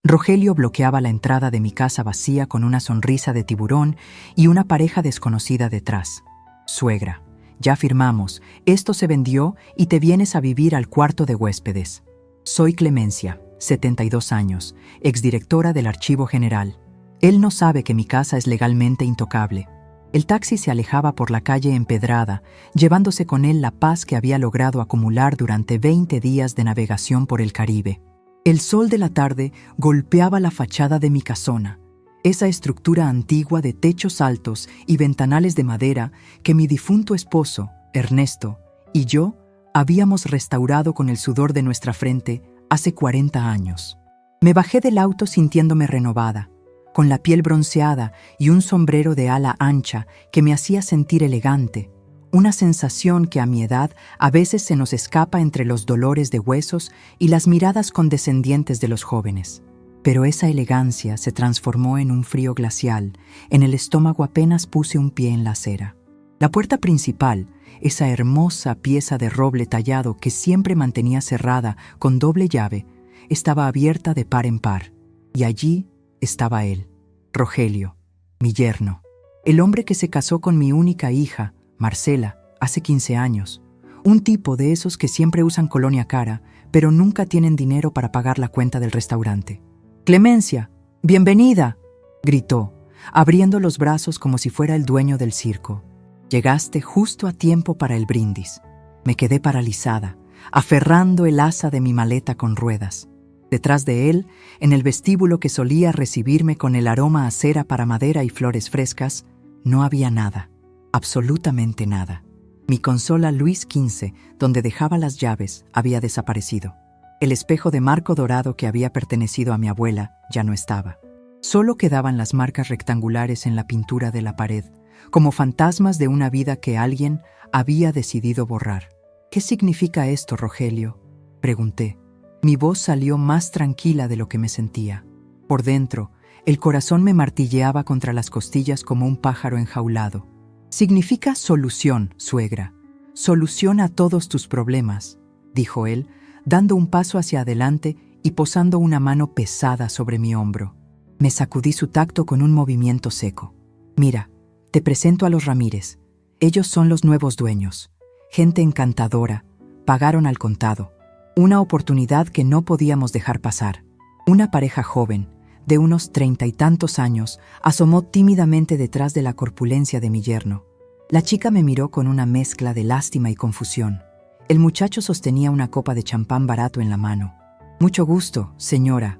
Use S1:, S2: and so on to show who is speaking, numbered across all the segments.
S1: Rogelio bloqueaba la entrada de mi casa vacía con una sonrisa de tiburón y una pareja desconocida detrás. Suegra, ya firmamos, esto se vendió y te vienes a vivir al cuarto de huéspedes. Soy Clemencia, 72 años, exdirectora del Archivo General. Él no sabe que mi casa es legalmente intocable. El taxi se alejaba por la calle empedrada, llevándose con él la paz que había logrado acumular durante 20 días de navegación por el Caribe. El sol de la tarde golpeaba la fachada de mi casona, esa estructura antigua de techos altos y ventanales de madera que mi difunto esposo, Ernesto, y yo habíamos restaurado con el sudor de nuestra frente hace 40 años. Me bajé del auto sintiéndome renovada, con la piel bronceada y un sombrero de ala ancha que me hacía sentir elegante, una sensación que a mi edad a veces se nos escapa entre los dolores de huesos y las miradas condescendientes de los jóvenes. Pero esa elegancia se transformó en un frío glacial. En el estómago apenas puse un pie en la acera. La puerta principal, esa hermosa pieza de roble tallado que siempre mantenía cerrada con doble llave, estaba abierta de par en par. Y allí estaba él, Rogelio, mi yerno, el hombre que se casó con mi única hija, Marcela, hace 15 años. Un tipo de esos que siempre usan colonia cara, pero nunca tienen dinero para pagar la cuenta del restaurante. «Clemencia, bienvenida», gritó, abriendo los brazos como si fuera el dueño del circo. «Llegaste justo a tiempo para el brindis». Me quedé paralizada, aferrando el asa de mi maleta con ruedas. Detrás de él, en el vestíbulo que solía recibirme con el aroma a cera para madera y flores frescas, no había nada. Absolutamente nada. Mi consola Luis XV, donde dejaba las llaves, había desaparecido. El espejo de marco dorado que había pertenecido a mi abuela ya no estaba. Solo quedaban las marcas rectangulares en la pintura de la pared, como fantasmas de una vida que alguien había decidido borrar. «¿Qué significa esto, Rogelio?», pregunté. Mi voz salió más tranquila de lo que me sentía. Por dentro, el corazón me martilleaba contra las costillas como un pájaro enjaulado. «Significa solución, suegra. Solución a todos tus problemas», dijo él, dando un paso hacia adelante y posando una mano pesada sobre mi hombro. Me sacudí su tacto con un movimiento seco. «Mira, te presento a los Ramírez. Ellos son los nuevos dueños. Gente encantadora. Pagaron al contado. Una oportunidad que no podíamos dejar pasar». Una pareja joven, de unos 30 y tantos años, asomó tímidamente detrás de la corpulencia de mi yerno. La chica me miró con una mezcla de lástima y confusión. El muchacho sostenía una copa de champán barato en la mano. «Mucho gusto, señora.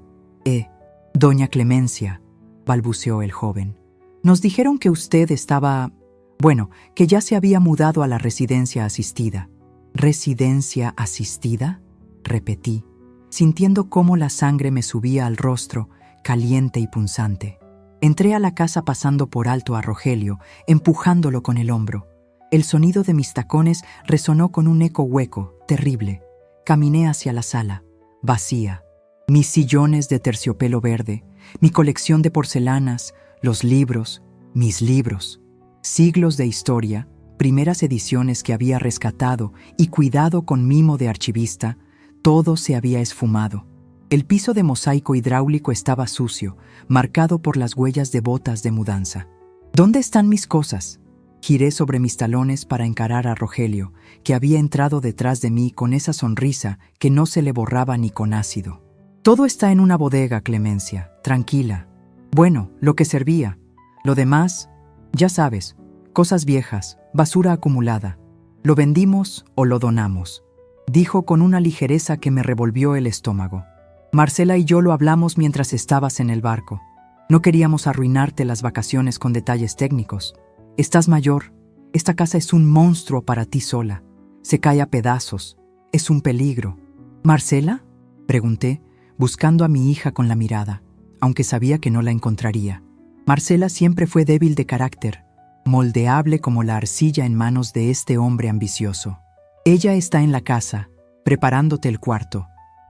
S1: Doña Clemencia», balbuceó el joven. «Nos dijeron que usted estaba... bueno, que ya se había mudado a la residencia asistida». «¿Residencia asistida?», repetí, sintiendo cómo la sangre me subía al rostro, caliente y punzante. Entré a la casa pasando por alto a Rogelio, empujándolo con el hombro. El sonido de mis tacones resonó con un eco hueco, terrible. Caminé hacia la sala, vacía. Mis sillones de terciopelo verde, mi colección de porcelanas, los libros, mis libros. Siglos de historia, primeras ediciones que había rescatado y cuidado con mimo de archivista, todo se había esfumado. El piso de mosaico hidráulico estaba sucio, marcado por las huellas de botas de mudanza. «¿Dónde están mis cosas?». Giré sobre mis talones para encarar a Rogelio, que había entrado detrás de mí con esa sonrisa que no se le borraba ni con ácido. «Todo está en una bodega, Clemencia, tranquila. Bueno, lo que servía. Lo demás, ya sabes, cosas viejas, basura acumulada. Lo vendimos o lo donamos», dijo con una ligereza que me revolvió el estómago. «Marcela y yo lo hablamos mientras estabas en el barco. No queríamos arruinarte las vacaciones con detalles técnicos. Estás mayor. Esta casa es un monstruo para ti sola. Se cae a pedazos. Es un peligro». «¿Marcela?», pregunté, buscando a mi hija con la mirada, aunque sabía que no la encontraría. Marcela siempre fue débil de carácter, moldeable como la arcilla en manos de este hombre ambicioso. «Ella está en la casa, preparándote el cuarto.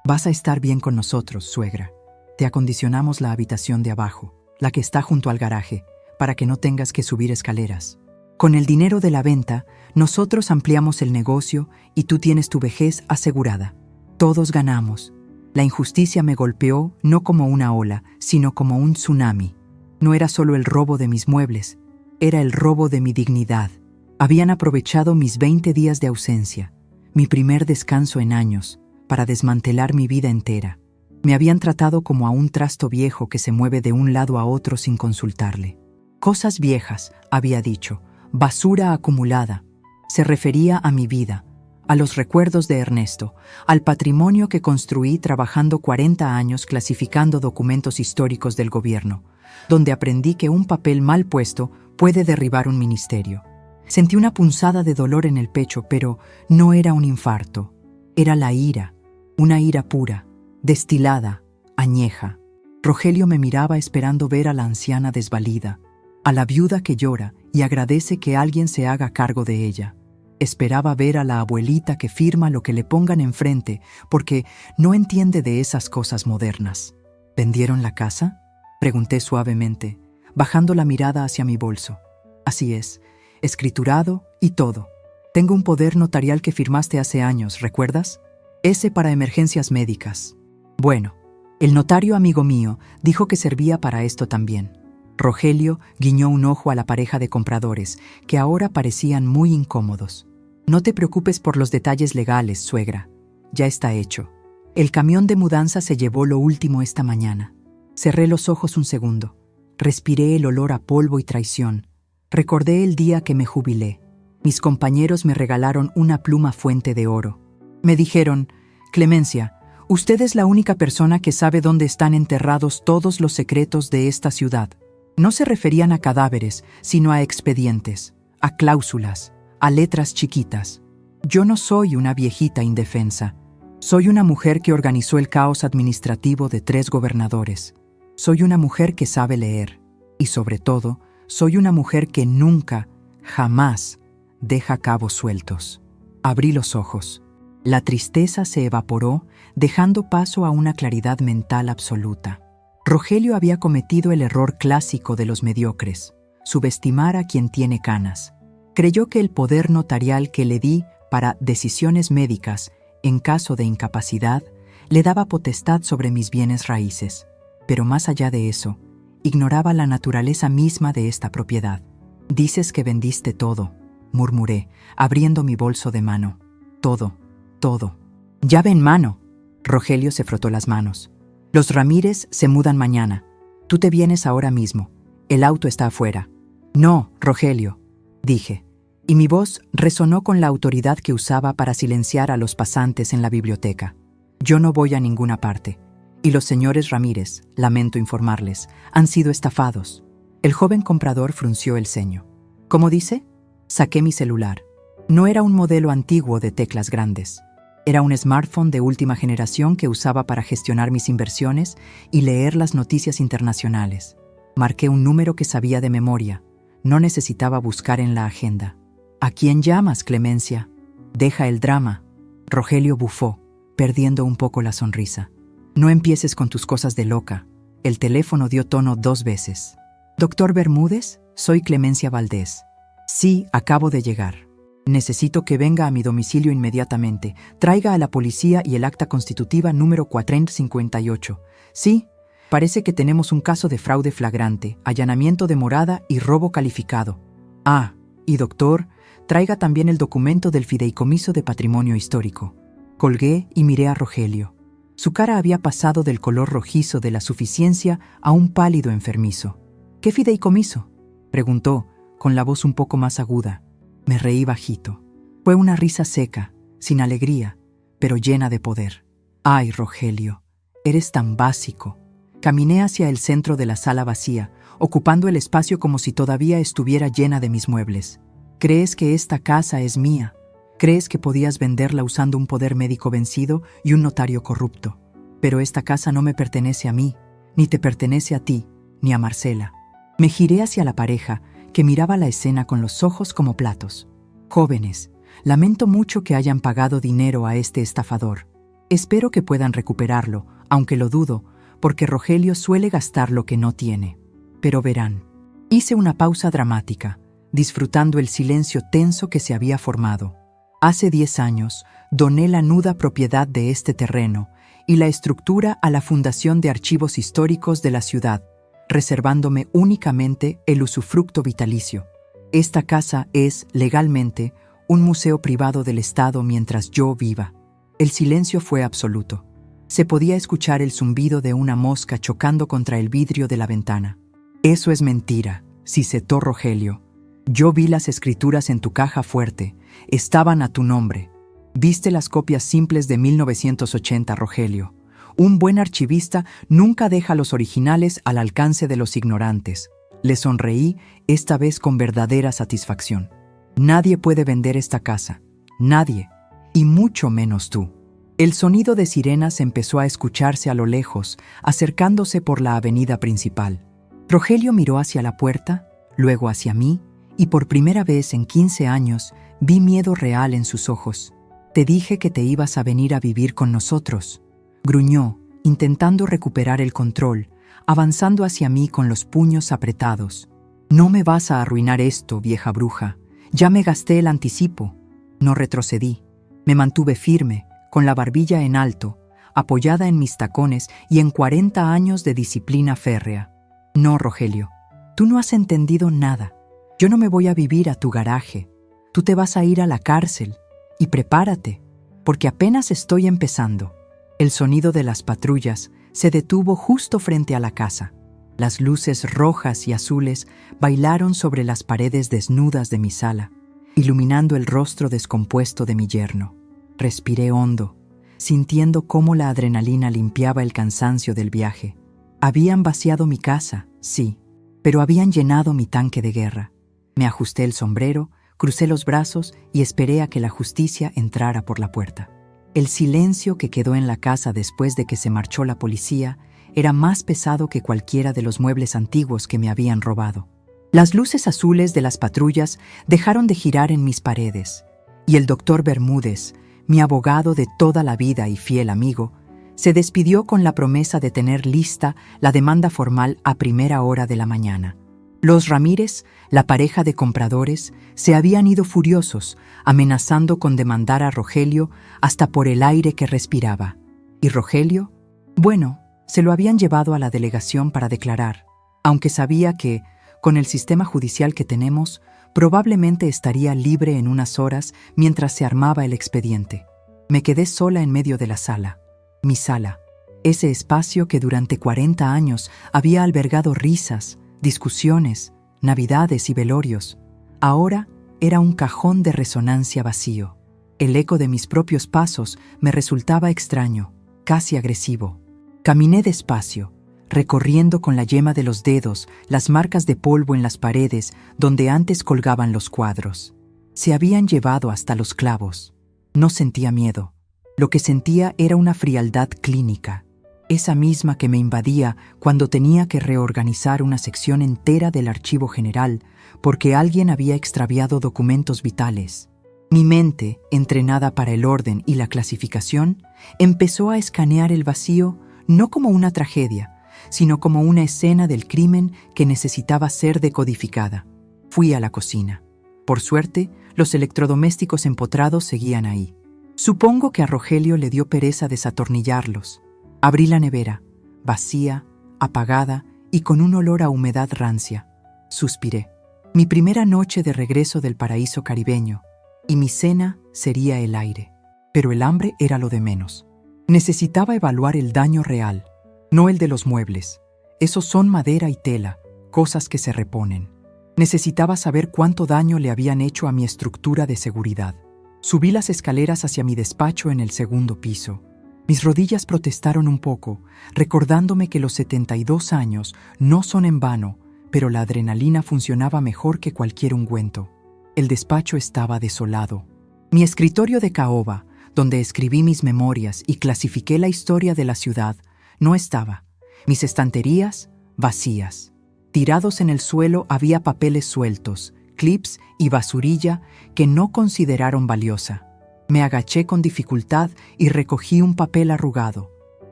S1: Vas a estar bien con nosotros, suegra. Te acondicionamos la habitación de abajo, la que está junto al garaje, para que no tengas que subir escaleras. Con el dinero de la venta, nosotros ampliamos el negocio y tú tienes tu vejez asegurada. Todos ganamos. La injusticia me golpeó no como una ola, sino como un tsunami. No era solo el robo de mis muebles, era el robo de mi dignidad. Habían aprovechado mis 20 días de ausencia, mi primer descanso en años, para desmantelar mi vida entera. Me habían tratado como a un trasto viejo que se mueve de un lado a otro sin consultarle. Cosas viejas, había dicho, basura acumulada. Se refería a mi vida, a los recuerdos de Ernesto, al patrimonio que construí trabajando 40 años clasificando documentos históricos del gobierno, donde aprendí que un papel mal puesto puede derribar un ministerio. Sentí una punzada de dolor en el pecho, pero no era un infarto. Era la ira, una ira pura, destilada, añeja. Rogelio me miraba esperando ver a la anciana desvalida, a la viuda que llora y agradece que alguien se haga cargo de ella. Esperaba ver a la abuelita que firma lo que le pongan enfrente porque no entiende de esas cosas modernas. ¿Vendieron la casa?, pregunté suavemente, bajando la mirada hacia mi bolso. Así es, escriturado y todo. Tengo un poder notarial que firmaste hace años, ¿recuerdas? Ese para emergencias médicas. Bueno, el notario amigo mío dijo que servía para esto también. Rogelio guiñó un ojo a la pareja de compradores, que ahora parecían muy incómodos. No te preocupes por los detalles legales, suegra. Ya está hecho. El camión de mudanza se llevó lo último esta mañana. Cerré los ojos un segundo. Respiré el olor a polvo y traición. Recordé el día que me jubilé. Mis compañeros me regalaron una pluma fuente de oro. Me dijeron, Clemencia, usted es la única persona que sabe dónde están enterrados todos los secretos de esta ciudad. No se referían a cadáveres, sino a expedientes, a cláusulas, a letras chiquitas. Yo no soy una viejita indefensa. Soy una mujer que organizó el caos administrativo de 3 gobernadores. Soy una mujer que sabe leer. Y sobre todo, soy una mujer que nunca, jamás, deja cabos sueltos. Abrí los ojos. La tristeza se evaporó, dejando paso a una claridad mental absoluta. Rogelio había cometido el error clásico de los mediocres, subestimar a quien tiene canas. Creyó que el poder notarial que le di para decisiones médicas, en caso de incapacidad, le daba potestad sobre mis bienes raíces. Pero más allá de eso, ignoraba la naturaleza misma de esta propiedad. Dices que vendiste todo, murmuré, abriendo mi bolso de mano. Todo, todo. Llave en mano. Rogelio se frotó las manos. Los Ramírez se mudan mañana. Tú te vienes ahora mismo. El auto está afuera. No, Rogelio, dije, y mi voz resonó con la autoridad que usaba para silenciar a los pasantes en la biblioteca. Yo no voy a ninguna parte. Y los señores Ramírez, lamento informarles, han sido estafados. El joven comprador frunció el ceño. ¿Cómo dice? Saqué mi celular. No era un modelo antiguo de teclas grandes. Era un smartphone de última generación que usaba para gestionar mis inversiones y leer las noticias internacionales. Marqué un número que sabía de memoria. No necesitaba buscar en la agenda. ¿A quién llamas, Clemencia? Deja el drama. Rogelio bufó, perdiendo un poco la sonrisa. No empieces con tus cosas de loca. El teléfono dio tono 2 veces. ¿Doctor Bermúdez? Soy Clemencia Valdés. Sí, acabo de llegar. Necesito que venga a mi domicilio inmediatamente. Traiga a la policía y el acta constitutiva número 458. Sí, parece que tenemos un caso de fraude flagrante, allanamiento de morada y robo calificado. Ah, y doctor, traiga también el documento del fideicomiso de patrimonio histórico. Colgué y miré a Rogelio. Su cara había pasado del color rojizo de la suficiencia a un pálido enfermizo. ¿Qué fideicomiso?, preguntó, con la voz un poco más aguda. Me reí bajito. Fue una risa seca, sin alegría, pero llena de poder. Ay, Rogelio, eres tan básico. Caminé hacia el centro de la sala vacía, ocupando el espacio como si todavía estuviera llena de mis muebles. ¿Crees que esta casa es mía? ¿Crees que podías venderla usando un poder médico vencido y un notario corrupto? Pero esta casa no me pertenece a mí, ni te pertenece a ti, ni a Marcela. Me giré hacia la pareja, que miraba la escena con los ojos como platos. Jóvenes, lamento mucho que hayan pagado dinero a este estafador. Espero que puedan recuperarlo, aunque lo dudo, porque Rogelio suele gastar lo que no tiene. Pero verán. Hice una pausa dramática, disfrutando el silencio tenso que se había formado. Hace 10 años, doné la nuda propiedad de este terreno y la estructura a la Fundación de Archivos Históricos de la ciudad, reservándome únicamente el usufructo vitalicio. Esta casa es, legalmente, un museo privado del Estado mientras yo viva. El silencio fue absoluto. Se podía escuchar el zumbido de una mosca chocando contra el vidrio de la ventana. «Eso es mentira», sisitó Rogelio. «Yo vi las escrituras en tu caja fuerte. Estaban a tu nombre. Viste las copias simples de 1980, Rogelio. Un buen archivista nunca deja los originales al alcance de los ignorantes». Le sonreí, esta vez con verdadera satisfacción. «Nadie puede vender esta casa. Nadie. Y mucho menos tú». El sonido de sirenas empezó a escucharse a lo lejos, acercándose por la avenida principal. Rogelio miró hacia la puerta, luego hacia mí, y por primera vez en 15 años vi miedo real en sus ojos. «Te dije que te ibas a venir a vivir con nosotros», gruñó, intentando recuperar el control, avanzando hacia mí con los puños apretados. «No me vas a arruinar esto, vieja bruja. Ya me gasté el anticipo». No retrocedí. Me mantuve firme, con la barbilla en alto, apoyada en mis tacones y en 40 años de disciplina férrea. «No, Rogelio, tú no has entendido nada. Yo no me voy a vivir a tu garaje. Tú te vas a ir a la cárcel. Y prepárate, porque apenas estoy empezando». El sonido de las patrullas se detuvo justo frente a la casa. Las luces rojas y azules bailaron sobre las paredes desnudas de mi sala, iluminando el rostro descompuesto de mi yerno. Respiré hondo, sintiendo cómo la adrenalina limpiaba el cansancio del viaje. Habían vaciado mi casa, sí, pero habían llenado mi tanque de guerra. Me ajusté el sombrero, crucé los brazos y esperé a que la justicia entrara por la puerta. El silencio que quedó en la casa después de que se marchó la policía era más pesado que cualquiera de los muebles antiguos que me habían robado. Las luces azules de las patrullas dejaron de girar en mis paredes, y el doctor Bermúdez, mi abogado de toda la vida y fiel amigo, se despidió con la promesa de tener lista la demanda formal a primera hora de la mañana. Los Ramírez, la pareja de compradores, se habían ido furiosos, amenazando con demandar a Rogelio hasta por el aire que respiraba. ¿Y Rogelio? Bueno, se lo habían llevado a la delegación para declarar, aunque sabía que, con el sistema judicial que tenemos, probablemente estaría libre en unas horas mientras se armaba el expediente. Me quedé sola en medio de la sala. Mi sala, ese espacio que durante 40 años había albergado risas, discusiones, navidades y velorios, ahora era un cajón de resonancia vacío. El eco de mis propios pasos me resultaba extraño, casi agresivo. Caminé despacio, recorriendo con la yema de los dedos las marcas de polvo en las paredes donde antes colgaban los cuadros. Se habían llevado hasta los clavos. No sentía miedo. Lo que sentía era una frialdad clínica, esa misma que me invadía cuando tenía que reorganizar una sección entera del archivo general porque alguien había extraviado documentos vitales. Mi mente, entrenada para el orden y la clasificación, empezó a escanear el vacío no como una tragedia, sino como una escena del crimen que necesitaba ser decodificada. Fui a la cocina. Por suerte, los electrodomésticos empotrados seguían ahí. Supongo que a Rogelio le dio pereza desatornillarlos. Abrí la nevera, vacía, apagada y con un olor a humedad rancia. Suspiré. Mi primera noche de regreso del paraíso caribeño, y mi cena sería el aire. Pero el hambre era lo de menos. Necesitaba evaluar el daño real, no el de los muebles. Esos son madera y tela, cosas que se reponen. Necesitaba saber cuánto daño le habían hecho a mi estructura de seguridad. Subí las escaleras hacia mi despacho en el segundo piso. Mis rodillas protestaron un poco, recordándome que los 72 años no son en vano, pero la adrenalina funcionaba mejor que cualquier ungüento. El despacho estaba desolado. Mi escritorio de caoba, donde escribí mis memorias y clasifiqué la historia de la ciudad, no estaba. Mis estanterías, vacías. Tirados en el suelo había papeles sueltos, clips y basurilla que no consideraron valiosa. Me agaché con dificultad y recogí un papel arrugado.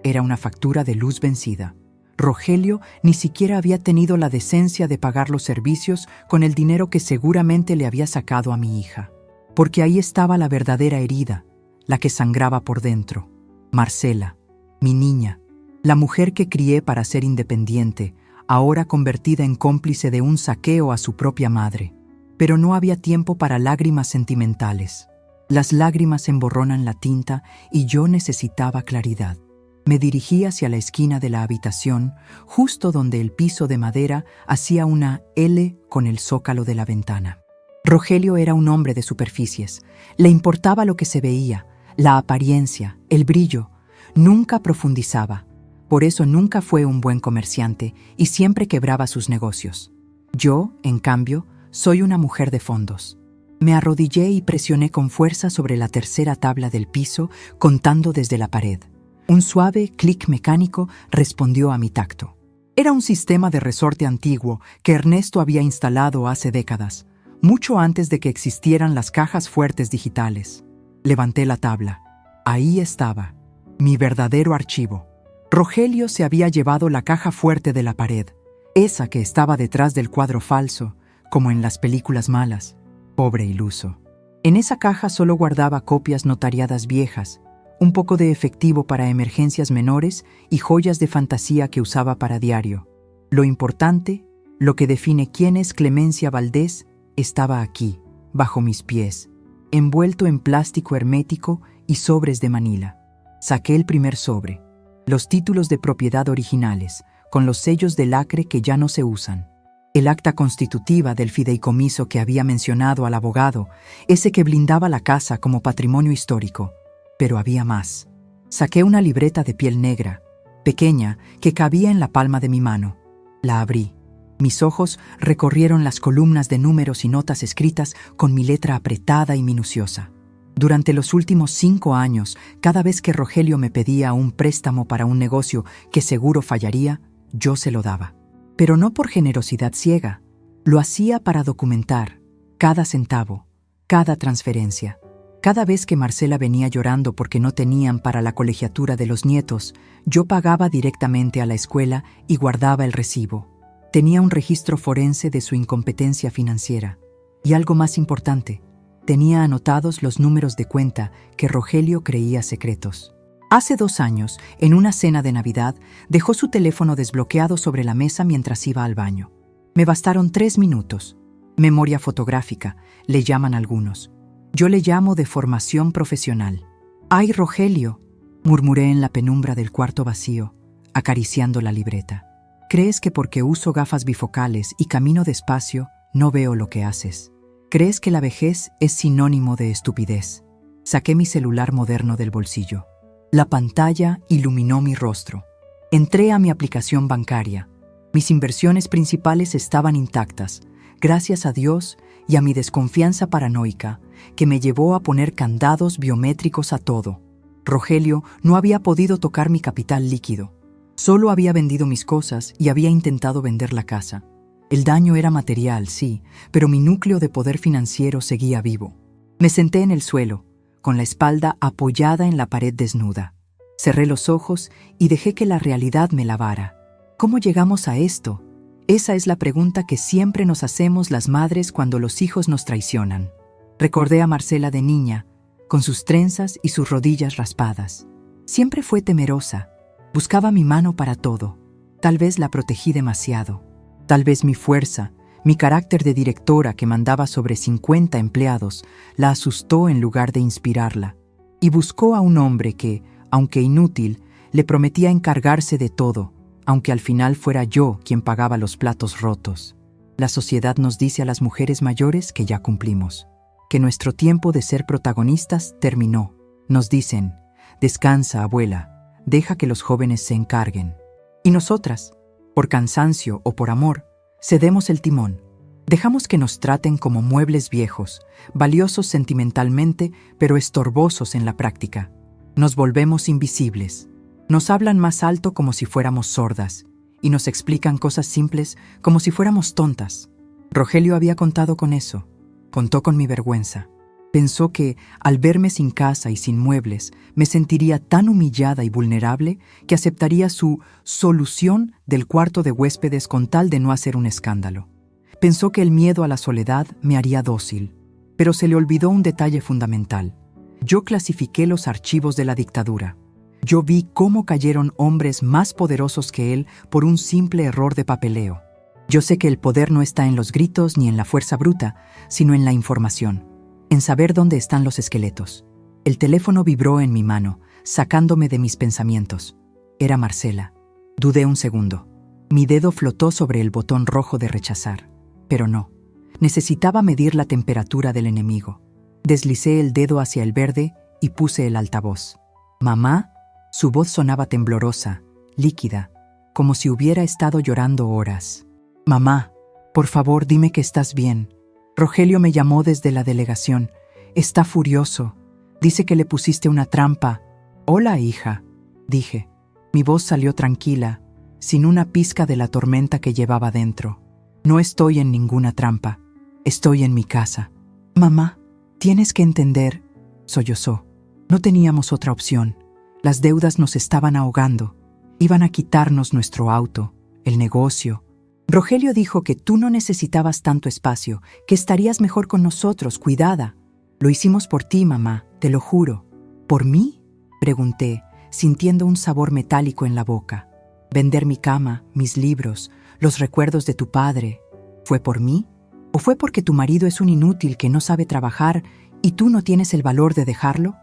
S1: Era una factura de luz vencida. Rogelio ni siquiera había tenido la decencia de pagar los servicios con el dinero que seguramente le había sacado a mi hija. Porque ahí estaba la verdadera herida, la que sangraba por dentro. Marcela, Mi niña, la mujer que crié para ser independiente, ahora convertida en cómplice de un saqueo a su propia madre. Pero no había tiempo para lágrimas sentimentales. Las lágrimas emborronan la tinta y yo necesitaba claridad. Me dirigí hacia la esquina de la habitación, justo donde el piso de madera hacía una L con el zócalo de la ventana. Rogelio era un hombre de superficies. Le importaba lo que se veía, la apariencia, el brillo. Nunca profundizaba. Por eso nunca fue un buen comerciante y siempre quebraba sus negocios. Yo, en cambio, soy una mujer de fondos. Me arrodillé y presioné con fuerza sobre la tercera tabla del piso, contando desde la pared. Un suave clic mecánico respondió a mi tacto. Era un sistema de resorte antiguo que Ernesto había instalado hace décadas, mucho antes de que existieran las cajas fuertes digitales. Levanté la tabla. Ahí estaba, mi verdadero archivo. Rogelio se había llevado la caja fuerte de la pared, esa que estaba detrás del cuadro falso, como en las películas malas. Pobre iluso. En esa caja solo guardaba copias notariadas viejas, un poco de efectivo para emergencias menores y joyas de fantasía que usaba para diario. Lo importante, lo que define quién es Clemencia Valdés, estaba aquí, bajo mis pies, envuelto en plástico hermético y sobres de Manila. Saqué el primer sobre, los títulos de propiedad originales, con los sellos de lacre que ya no se usan. El acta constitutiva del fideicomiso que había mencionado al abogado, ese que blindaba la casa como patrimonio histórico. Pero había más. Saqué una libreta de piel negra, pequeña, que cabía en la palma de mi mano. La abrí. Mis ojos recorrieron las columnas de números y notas escritas con mi letra apretada y minuciosa. Durante los últimos 5 años, cada vez que Rogelio me pedía un préstamo para un negocio que seguro fallaría, yo se lo daba. Pero no por generosidad ciega. Lo hacía para documentar cada centavo, cada transferencia. Cada vez que Marcela venía llorando porque no tenían para la colegiatura de los nietos, yo pagaba directamente a la escuela y guardaba el recibo. Tenía un registro forense de su incompetencia financiera. Y algo más importante, tenía anotados los números de cuenta que Rogelio creía secretos. Hace 2 años, en una cena de Navidad, dejó su teléfono desbloqueado sobre la mesa mientras iba al baño. Me bastaron 3 minutos. Memoria fotográfica, le llaman algunos. Yo le llamo de formación profesional. ¡Ay, Rogelio!, murmuré en la penumbra del cuarto vacío, acariciando la libreta. ¿Crees que porque uso gafas bifocales y camino despacio, no veo lo que haces? ¿Crees que la vejez es sinónimo de estupidez? Saqué mi celular moderno del bolsillo. La pantalla iluminó mi rostro. Entré a mi aplicación bancaria. Mis inversiones principales estaban intactas, gracias a Dios y a mi desconfianza paranoica, que me llevó a poner candados biométricos a todo. Rogelio no había podido tocar mi capital líquido. Solo había vendido mis cosas y había intentado vender la casa. El daño era material, sí, pero mi núcleo de poder financiero seguía vivo. Me senté en el suelo, con la espalda apoyada en la pared desnuda. Cerré los ojos y dejé que la realidad me lavara. ¿Cómo llegamos a esto? Esa es la pregunta que siempre nos hacemos las madres cuando los hijos nos traicionan. Recordé a Marcela de niña, con sus trenzas y sus rodillas raspadas. Siempre fue temerosa. Buscaba mi mano para todo. Tal vez la protegí demasiado. Tal vez mi fuerza, mi carácter de directora que mandaba sobre 50 empleados, la asustó en lugar de inspirarla. Y buscó a un hombre que, aunque inútil, le prometía encargarse de todo, aunque al final fuera yo quien pagaba los platos rotos. La sociedad nos dice a las mujeres mayores que ya cumplimos, que nuestro tiempo de ser protagonistas terminó. Nos dicen, descansa, abuela, deja que los jóvenes se encarguen. Y nosotras, por cansancio o por amor, cedemos el timón. Dejamos que nos traten como muebles viejos, valiosos sentimentalmente, pero estorbosos en la práctica. Nos volvemos invisibles. Nos hablan más alto como si fuéramos sordas, y nos explican cosas simples como si fuéramos tontas. Rogelio había contado con eso. Contó con mi vergüenza. Pensó que, al verme sin casa y sin muebles, me sentiría tan humillada y vulnerable que aceptaría su solución del cuarto de huéspedes con tal de no hacer un escándalo. Pensó que el miedo a la soledad me haría dócil, pero se le olvidó un detalle fundamental. Yo clasifiqué los archivos de la dictadura. Yo vi cómo cayeron hombres más poderosos que él por un simple error de papeleo. Yo sé que el poder no está en los gritos ni en la fuerza bruta, sino en la información, en saber dónde están los esqueletos. El teléfono vibró en mi mano, sacándome de mis pensamientos. Era Marcela. Dudé un segundo. Mi dedo flotó sobre el botón rojo de rechazar, pero no. Necesitaba medir la temperatura del enemigo. Deslicé el dedo hacia el verde y puse el altavoz. «Mamá». Su voz sonaba temblorosa, líquida, como si hubiera estado llorando horas. «Mamá, por favor, dime que estás bien. Rogelio me llamó desde la delegación. Está furioso. Dice que le pusiste una trampa». «Hola, hija», dije. Mi voz salió tranquila, sin una pizca de la tormenta que llevaba dentro. «No estoy en ninguna trampa. Estoy en mi casa». «Mamá, tienes que entender», sollozó. «No teníamos otra opción. Las deudas nos estaban ahogando. Iban a quitarnos nuestro auto, el negocio. Rogelio dijo que tú no necesitabas tanto espacio, que estarías mejor con nosotros, cuidada. Lo hicimos por ti, mamá, te lo juro». «¿Por mí?», pregunté, sintiendo un sabor metálico en la boca. «Vender mi cama, mis libros, los recuerdos de tu padre. ¿Fue por mí? ¿O fue porque tu marido es un inútil que no sabe trabajar y tú no tienes el valor de dejarlo?».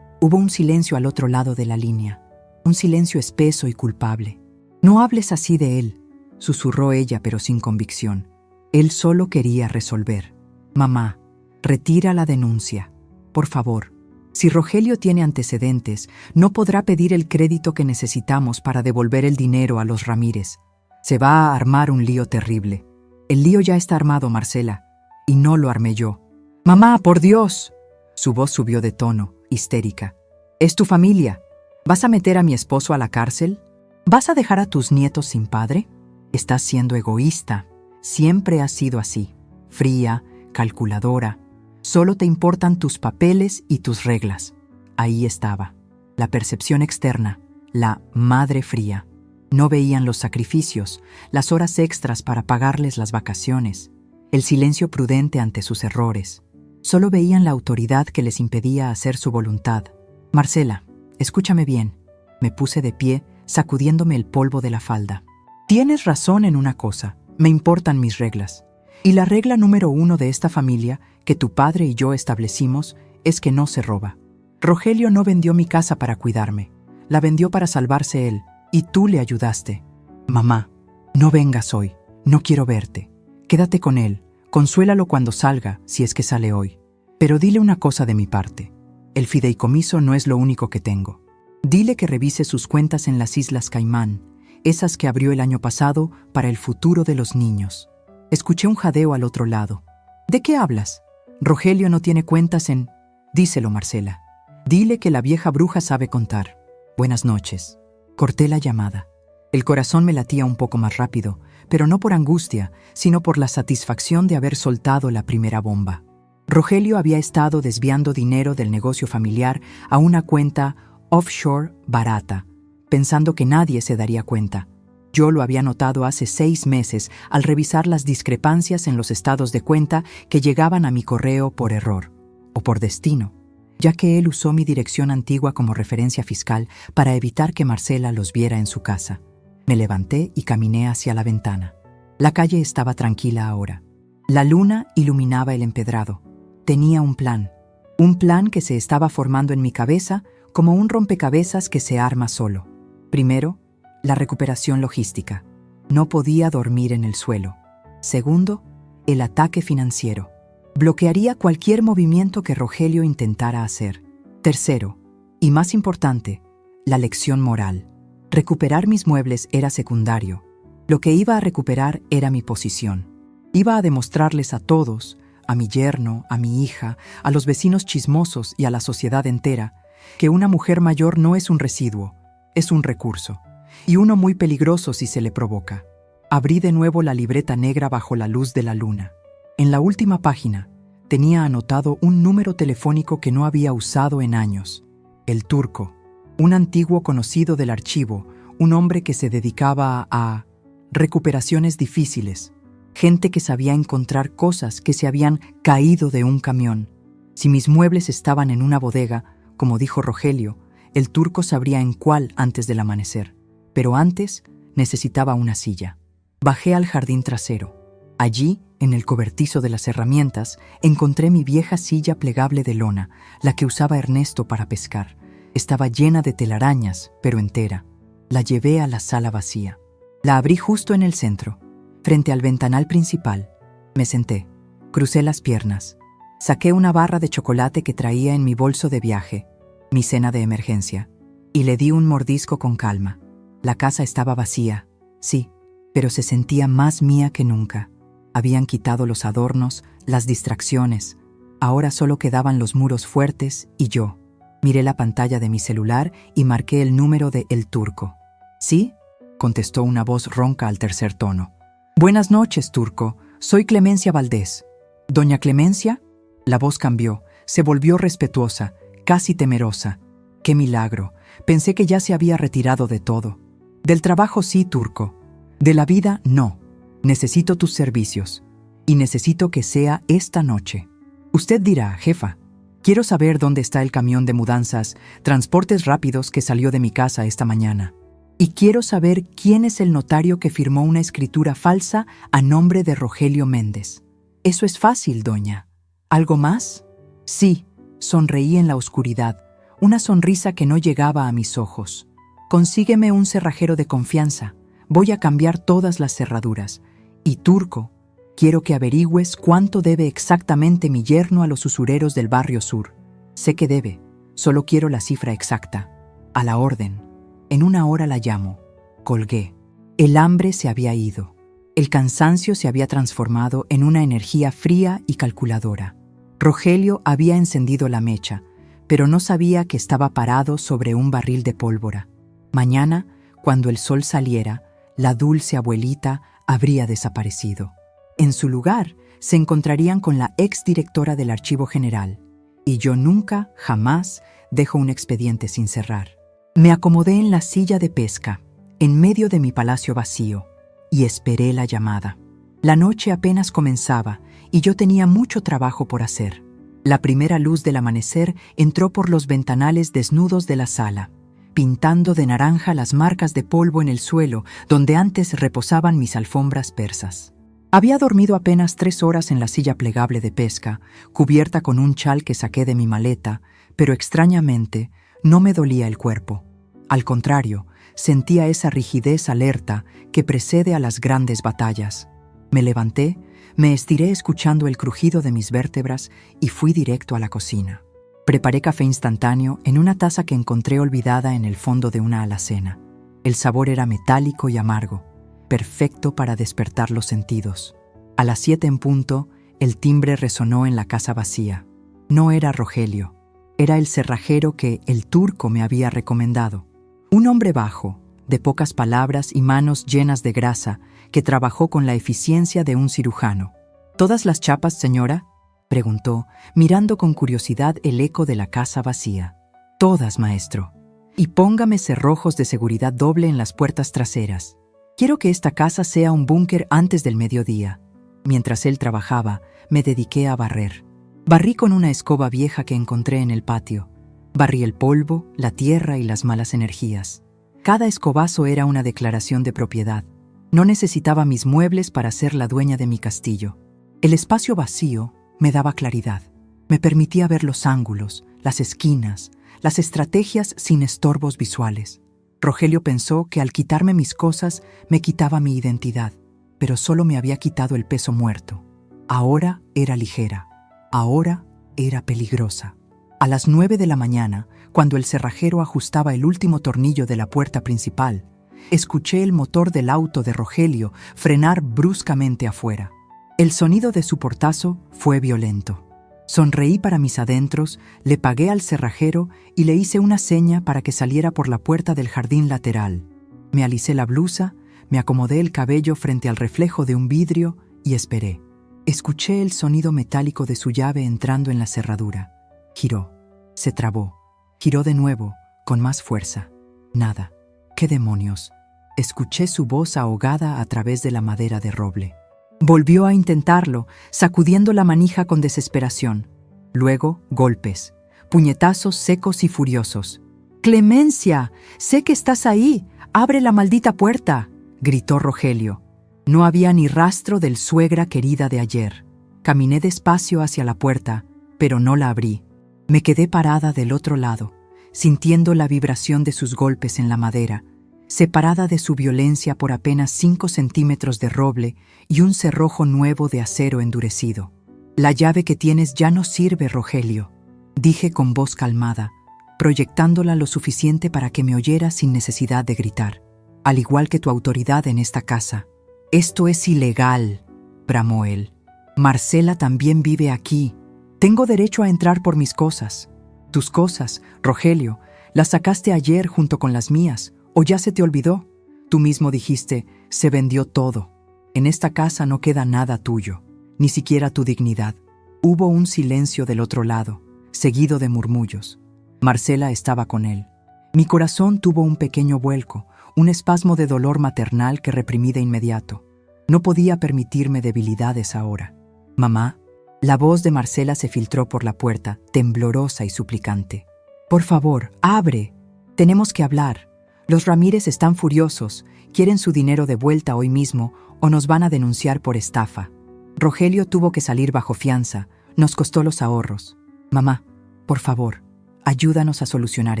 S1: Hubo un silencio al otro lado de la línea, un silencio espeso y culpable. «No hables así de él», susurró ella, pero sin convicción. Él solo quería resolver. «Mamá, retira la denuncia. Por favor. Si Rogelio tiene antecedentes, no podrá pedir el crédito que necesitamos para devolver el dinero a los Ramírez. Se va a armar un lío terrible. El lío ya está armado, Marcela, y no lo armé yo». «Mamá, por Dios». Su voz subió de tono, histérica. «Es tu familia. ¿Vas a meter a mi esposo a la cárcel? ¿Vas a dejar a tus nietos sin padre? Estás siendo egoísta. Siempre has sido así. Fría, calculadora. Solo te importan tus papeles y tus reglas». Ahí estaba. La percepción externa, la madre fría. No veían los sacrificios, las horas extras para pagarles las vacaciones, el silencio prudente ante sus errores. Solo veían la autoridad que les impedía hacer su voluntad. «Marcela, escúchame bien». Me puse de pie, sacudiéndome el polvo de la falda. «Tienes razón en una cosa. Me importan mis reglas. Y la regla número 1 de esta familia, que tu padre y yo establecimos, es que no se roba. Rogelio no vendió mi casa para cuidarme. La vendió para salvarse él, y tú le ayudaste. Mamá, no vengas hoy. No quiero verte. Quédate con él. Consuélalo cuando salga, si es que sale hoy. Pero dile una cosa de mi parte. El fideicomiso no es lo único que tengo. Dile que revise sus cuentas en las Islas Caimán, esas que abrió el año pasado para el futuro de los niños». Escuché un jadeo al otro lado. «¿De qué hablas? Rogelio no tiene cuentas en...». «Díselo, Marcela. Dile que la vieja bruja sabe contar. Buenas noches». Corté la llamada. El corazón me latía un poco más rápido, pero no por angustia, sino por la satisfacción de haber soltado la primera bomba. Rogelio había estado desviando dinero del negocio familiar a una cuenta offshore barata, pensando que nadie se daría cuenta. Yo lo había notado hace 6 meses al revisar las discrepancias en los estados de cuenta que llegaban a mi correo por error, o por destino, ya que él usó mi dirección antigua como referencia fiscal para evitar que Marcela los viera en su casa. Me levanté y caminé hacia la ventana. La calle estaba tranquila ahora. La luna iluminaba el empedrado. Tenía un plan que se estaba formando en mi cabeza como un rompecabezas que se arma solo. Primero, la recuperación logística. No podía dormir en el suelo. Segundo, el ataque financiero. Bloquearía cualquier movimiento que Rogelio intentara hacer. Tercero, y más importante, la lección moral. Recuperar mis muebles era secundario. Lo que iba a recuperar era mi posición. Iba a demostrarles a todos, a mi yerno, a mi hija, a los vecinos chismosos y a la sociedad entera, que una mujer mayor no es un residuo, es un recurso, y uno muy peligroso si se le provoca. Abrí de nuevo la libreta negra bajo la luz de la luna. En la última página tenía anotado un número telefónico que no había usado en años. El Turco, un antiguo conocido del archivo, un hombre que se dedicaba a recuperaciones difíciles, gente que sabía encontrar cosas que se habían caído de un camión. Si mis muebles estaban en una bodega, como dijo Rogelio, El turco sabría en cuál antes del amanecer, pero antes necesitaba una silla. Bajé al jardín trasero. Allí, en el cobertizo de las herramientas, encontré mi vieja silla plegable de lona, la que usaba Ernesto para pescar. Estaba llena de telarañas, pero entera. La llevé a la sala vacía. La abrí justo en el centro, frente al ventanal principal. Me senté, crucé las piernas. Saqué una barra de chocolate que traía en mi bolso de viaje, mi cena de emergencia, y le di un mordisco con calma. La casa estaba vacía, sí, pero se sentía más mía que nunca. Habían quitado los adornos, las distracciones. Ahora solo quedaban los muros fuertes y yo. Miré la pantalla de mi celular y marqué el número de El Turco. ¿Sí?, contestó una voz ronca al tercer tono. Buenas noches, Turco. Soy Clemencia Valdés. ¿Doña Clemencia? La voz cambió, se volvió respetuosa, casi temerosa. ¡Qué milagro! Pensé que ya se había retirado de todo. Del trabajo sí, Turco. De la vida no. Necesito tus servicios. Y necesito que sea esta noche. Usted dirá, jefa, quiero saber dónde está el camión de mudanzas, transportes rápidos que salió de mi casa esta mañana. Y quiero saber quién es el notario que firmó una escritura falsa a nombre de Rogelio Méndez. Eso es fácil, doña. ¿Algo más? Sí, sonreí en la oscuridad, una sonrisa que no llegaba a mis ojos. Consígueme un cerrajero de confianza. Voy a cambiar todas las cerraduras. Y Turco, quiero que averigües cuánto debe exactamente mi yerno a los usureros del barrio sur. Sé que debe, solo quiero la cifra exacta. A la orden. En 1 hora la llamo. Colgué. El hambre se había ido. El cansancio se había transformado en una energía fría y calculadora. Rogelio había encendido la mecha, pero no sabía que estaba parado sobre un barril de pólvora. Mañana, cuando el sol saliera, la dulce abuelita habría desaparecido. En su lugar, se encontrarían con la exdirectora del Archivo General, y yo nunca, jamás, dejo un expediente sin cerrar. Me acomodé en la silla de pesca, en medio de mi palacio vacío, y esperé la llamada. La noche apenas comenzaba, y yo tenía mucho trabajo por hacer. La primera luz del amanecer entró por los ventanales desnudos de la sala, pintando de naranja las marcas de polvo en el suelo donde antes reposaban mis alfombras persas. Había dormido apenas 3 horas en la silla plegable de pesca, cubierta con un chal que saqué de mi maleta, pero extrañamente no me dolía el cuerpo. Al contrario, sentía esa rigidez alerta que precede a las grandes batallas. Me levanté, me estiré escuchando el crujido de mis vértebras y fui directo a la cocina. Preparé café instantáneo en una taza que encontré olvidada en el fondo de una alacena. El sabor era metálico y amargo, perfecto para despertar los sentidos. A las 7 en punto, el timbre resonó en la casa vacía. No era Rogelio, era el cerrajero que El Turco me había recomendado. Un hombre bajo, de pocas palabras y manos llenas de grasa, que trabajó con la eficiencia de un cirujano. ¿Todas las chapas, señora?, preguntó, mirando con curiosidad el eco de la casa vacía. Todas, maestro. Y póngame cerrojos de seguridad doble en las puertas traseras. Quiero que esta casa sea un búnker antes del mediodía. Mientras él trabajaba, me dediqué a barrer. Barrí con una escoba vieja que encontré en el patio. Barrí el polvo, la tierra y las malas energías. Cada escobazo era una declaración de propiedad. No necesitaba mis muebles para ser la dueña de mi castillo. El espacio vacío me daba claridad. Me permitía ver los ángulos, las esquinas, las estrategias sin estorbos visuales. Rogelio pensó que al quitarme mis cosas me quitaba mi identidad, pero solo me había quitado el peso muerto. Ahora era ligera. Ahora era peligrosa. A las 9 de la mañana, cuando el cerrajero ajustaba el último tornillo de la puerta principal, escuché el motor del auto de Rogelio frenar bruscamente afuera. El sonido de su portazo fue violento. Sonreí para mis adentros, le pagué al cerrajero y le hice una seña para que saliera por la puerta del jardín lateral. Me alisé la blusa, me acomodé el cabello frente al reflejo de un vidrio y esperé. Escuché el sonido metálico de su llave entrando en la cerradura. Giró, se trabó, giró de nuevo, con más fuerza. Nada. ¿Qué demonios? Escuché su voz ahogada a través de la madera de roble. Volvió a intentarlo, sacudiendo la manija con desesperación. Luego, golpes, puñetazos secos y furiosos. «Clemencia, sé que estás ahí. ¡Abre la maldita puerta!», gritó Rogelio. No había ni rastro del suegra querida de ayer. Caminé despacio hacia la puerta, pero no la abrí. Me quedé parada del otro lado, sintiendo la vibración de sus golpes en la madera, separada de su violencia por apenas 5 centímetros de roble y un cerrojo nuevo de acero endurecido. «La llave que tienes ya no sirve, Rogelio», dije con voz calmada, proyectándola lo suficiente para que me oyera sin necesidad de gritar. «Al igual que tu autoridad en esta casa». «Esto es ilegal», bramó él. «Marcela también vive aquí. Tengo derecho a entrar por mis cosas». «Tus cosas, Rogelio, las sacaste ayer junto con las mías, ¿o ya se te olvidó? Tú mismo dijiste, se vendió todo. En esta casa no queda nada tuyo, ni siquiera tu dignidad». Hubo un silencio del otro lado, seguido de murmullos. Marcela estaba con él. Mi corazón tuvo un pequeño vuelco, un espasmo de dolor maternal que reprimí de inmediato. No podía permitirme debilidades ahora. «Mamá». La voz de Marcela se filtró por la puerta, temblorosa y suplicante. «Por favor, abre. Tenemos que hablar. Los Ramírez están furiosos, quieren su dinero de vuelta hoy mismo o nos van a denunciar por estafa. Rogelio tuvo que salir bajo fianza, nos costó los ahorros. Mamá, por favor, ayúdanos a solucionar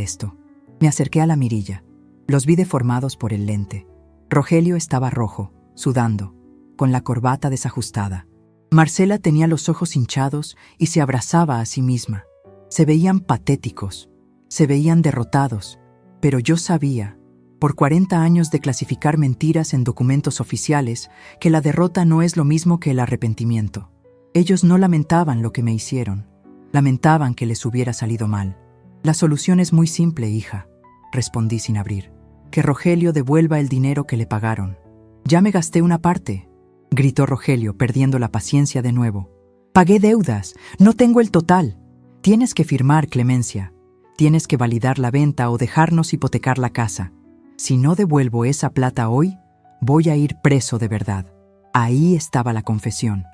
S1: esto». Me acerqué a la mirilla. Los vi deformados por el lente. Rogelio estaba rojo, sudando, con la corbata desajustada. Marcela tenía los ojos hinchados y se abrazaba a sí misma. Se veían patéticos, se veían derrotados, pero yo sabía, por 40 años de clasificar mentiras en documentos oficiales, que la derrota no es lo mismo que el arrepentimiento. Ellos no lamentaban lo que me hicieron, lamentaban que les hubiera salido mal. «La solución es muy simple, hija», respondí sin abrir. «Que Rogelio devuelva el dinero que le pagaron». «Ya me gasté una parte», gritó Rogelio, perdiendo la paciencia de nuevo. «Pagué deudas, no tengo el total. Tienes que firmar, Clemencia. Tienes que validar la venta o dejarnos hipotecar la casa. Si no devuelvo esa plata hoy, voy a ir preso de verdad». Ahí estaba la confesión,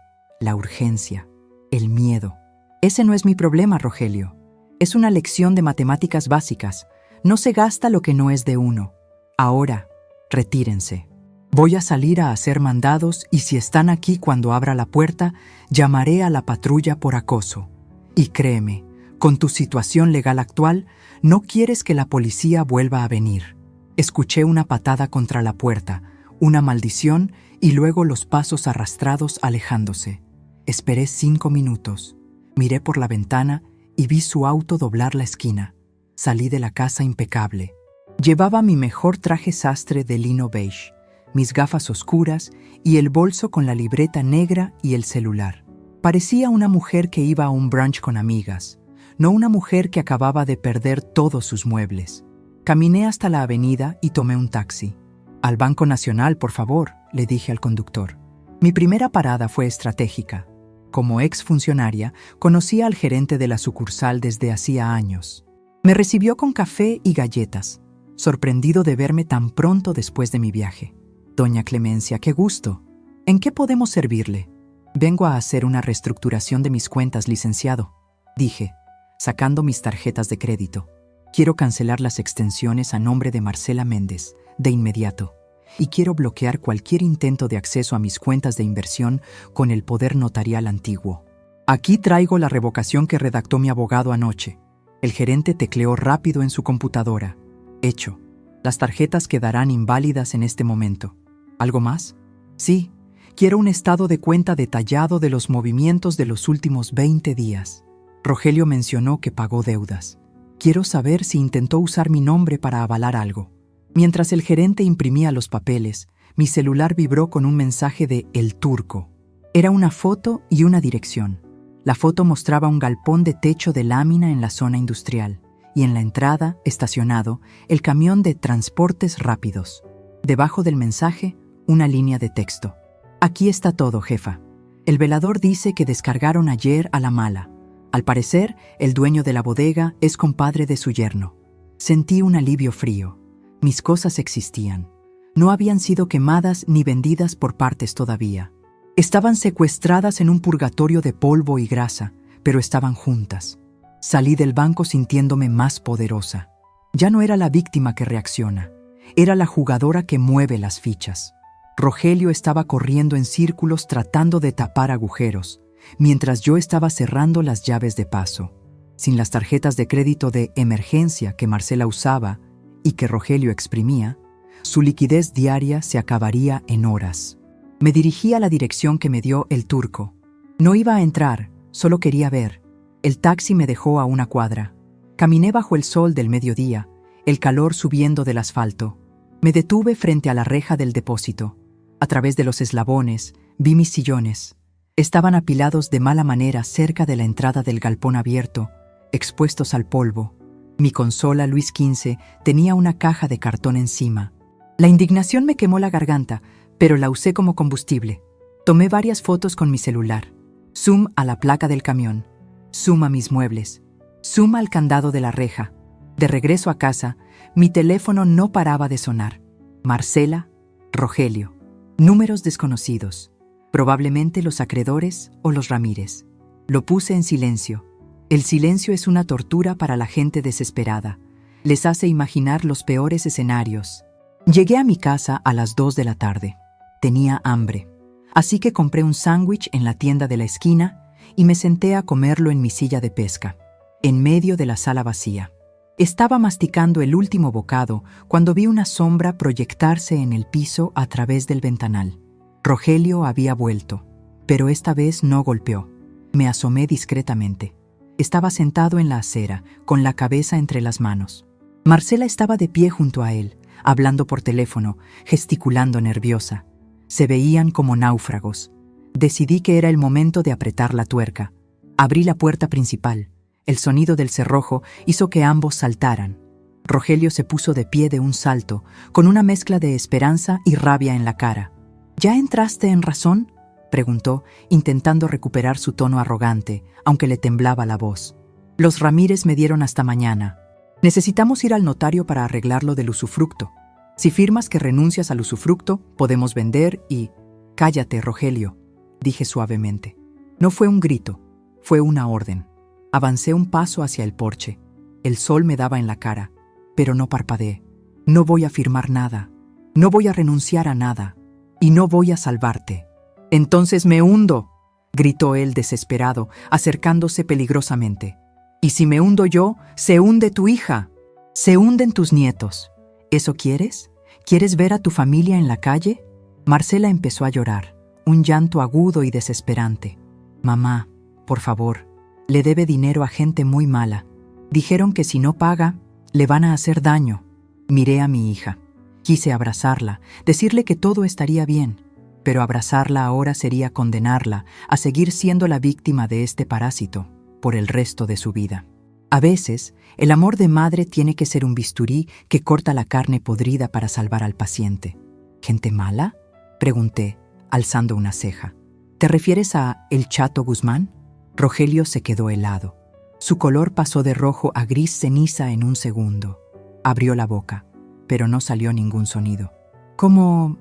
S1: la urgencia, el miedo. «Ese no es mi problema, Rogelio. Es una lección de matemáticas básicas. No se gasta lo que no es de uno. Ahora, retírense. Voy a salir a hacer mandados y si están aquí cuando abra la puerta, llamaré a la patrulla por acoso. Y créeme, con tu situación legal actual, no quieres que la policía vuelva a venir». Escuché una patada contra la puerta, una maldición y luego los pasos arrastrados alejándose. Esperé 5 minutos. Miré por la ventana y vi su auto doblar la esquina. Salí de la casa impecable. Llevaba mi mejor traje sastre de lino beige, mis gafas oscuras y el bolso con la libreta negra y el celular. Parecía una mujer que iba a un brunch con amigas, no una mujer que acababa de perder todos sus muebles. Caminé hasta la avenida y tomé un taxi. «Al Banco Nacional, por favor», le dije al conductor. Mi primera parada fue estratégica. Como exfuncionaria, conocía al gerente de la sucursal desde hacía años. Me recibió con café y galletas, sorprendido de verme tan pronto después de mi viaje. «Doña Clemencia, qué gusto. ¿En qué podemos servirle?» «Vengo a hacer una reestructuración de mis cuentas, licenciado», dije, sacando mis tarjetas de crédito. «Quiero cancelar las extensiones a nombre de Marcela Méndez, de inmediato, y quiero bloquear cualquier intento de acceso a mis cuentas de inversión con el poder notarial antiguo. Aquí traigo la revocación que redactó mi abogado anoche». El gerente tecleó rápido en su computadora. «Hecho. Las tarjetas quedarán inválidas en este momento». «¿Algo más?» «Sí. Quiero un estado de cuenta detallado de los movimientos de los últimos 20 días. Rogelio mencionó que pagó deudas. Quiero saber si intentó usar mi nombre para avalar algo». Mientras el gerente imprimía los papeles, mi celular vibró con un mensaje de El Turco. Era una foto y una dirección. La foto mostraba un galpón de techo de lámina en la zona industrial y en la entrada, estacionado, el camión de transportes rápidos. Debajo del mensaje, una línea de texto. «Aquí está todo, jefa. El velador dice que descargaron ayer a la mala. Al parecer, el dueño de la bodega es compadre de su yerno». Sentí un alivio frío. Mis cosas existían. No habían sido quemadas ni vendidas por partes todavía. Estaban secuestradas en un purgatorio de polvo y grasa, pero estaban juntas. Salí del banco sintiéndome más poderosa. Ya no era la víctima que reacciona, era la jugadora que mueve las fichas. Rogelio estaba corriendo en círculos tratando de tapar agujeros, mientras yo estaba cerrando las llaves de paso. Sin las tarjetas de crédito de emergencia que Marcela usaba y que Rogelio exprimía, su liquidez diaria se acabaría en horas. Me dirigí a la dirección que me dio el turco. No iba a entrar, solo quería ver. El taxi me dejó a una cuadra. Caminé bajo el sol del mediodía, el calor subiendo del asfalto. Me detuve frente a la reja del depósito. A través de los eslabones, vi mis sillones. Estaban apilados de mala manera cerca de la entrada del galpón abierto, expuestos al polvo. Mi consola Luis XV tenía una caja de cartón encima. La indignación me quemó la garganta, pero la usé como combustible. Tomé varias fotos con mi celular. Zoom a la placa del camión. Zoom a mis muebles. Zoom al candado de la reja. De regreso a casa, mi teléfono no paraba de sonar. Marcela, Rogelio. Números desconocidos. Probablemente los acreedores o los Ramírez. Lo puse en silencio. El silencio es una tortura para la gente desesperada. Les hace imaginar los peores escenarios. Llegué a mi casa a las 2 de la tarde. Tenía hambre. Así que compré un sándwich en la tienda de la esquina y me senté a comerlo en mi silla de pesca, en medio de la sala vacía. Estaba masticando el último bocado cuando vi una sombra proyectarse en el piso a través del ventanal. Rogelio había vuelto, pero esta vez no golpeó. Me asomé discretamente. Estaba sentado en la acera, con la cabeza entre las manos. Marcela estaba de pie junto a él, hablando por teléfono, gesticulando nerviosa. Se veían como náufragos. Decidí que era el momento de apretar la tuerca. Abrí la puerta principal. El sonido del cerrojo hizo que ambos saltaran. Rogelio se puso de pie de un salto, con una mezcla de esperanza y rabia en la cara. ¿Ya entraste en razón?, preguntó, intentando recuperar su tono arrogante, aunque le temblaba la voz. Los Ramírez me dieron hasta mañana. Necesitamos ir al notario para arreglar lo del usufructo. Si firmas que renuncias al usufructo, podemos vender y... Cállate, Rogelio, dije suavemente. No fue un grito, fue una orden. Avancé un paso hacia el porche. El sol me daba en la cara, pero no parpadeé. No voy a firmar nada. No voy a renunciar a nada. Y no voy a salvarte. Entonces me hundo, gritó él desesperado, acercándose peligrosamente. Y si me hundo yo, se hunde tu hija. Se hunden tus nietos. ¿Eso quieres? ¿Quieres ver a tu familia en la calle? Marcela empezó a llorar, un llanto agudo y desesperante. Mamá, por favor, le debe dinero a gente muy mala. Dijeron que si no paga, le van a hacer daño. Miré a mi hija. Quise abrazarla, decirle que todo estaría bien, pero abrazarla ahora sería condenarla a seguir siendo la víctima de este parásito por el resto de su vida. A veces, el amor de madre tiene que ser un bisturí que corta la carne podrida para salvar al paciente. ¿Gente mala?, pregunté, alzando una ceja. ¿Te refieres a el Chato Guzmán? Rogelio se quedó helado. Su color pasó de rojo a gris ceniza en un segundo. Abrió la boca, pero no salió ningún sonido. ¿Cómo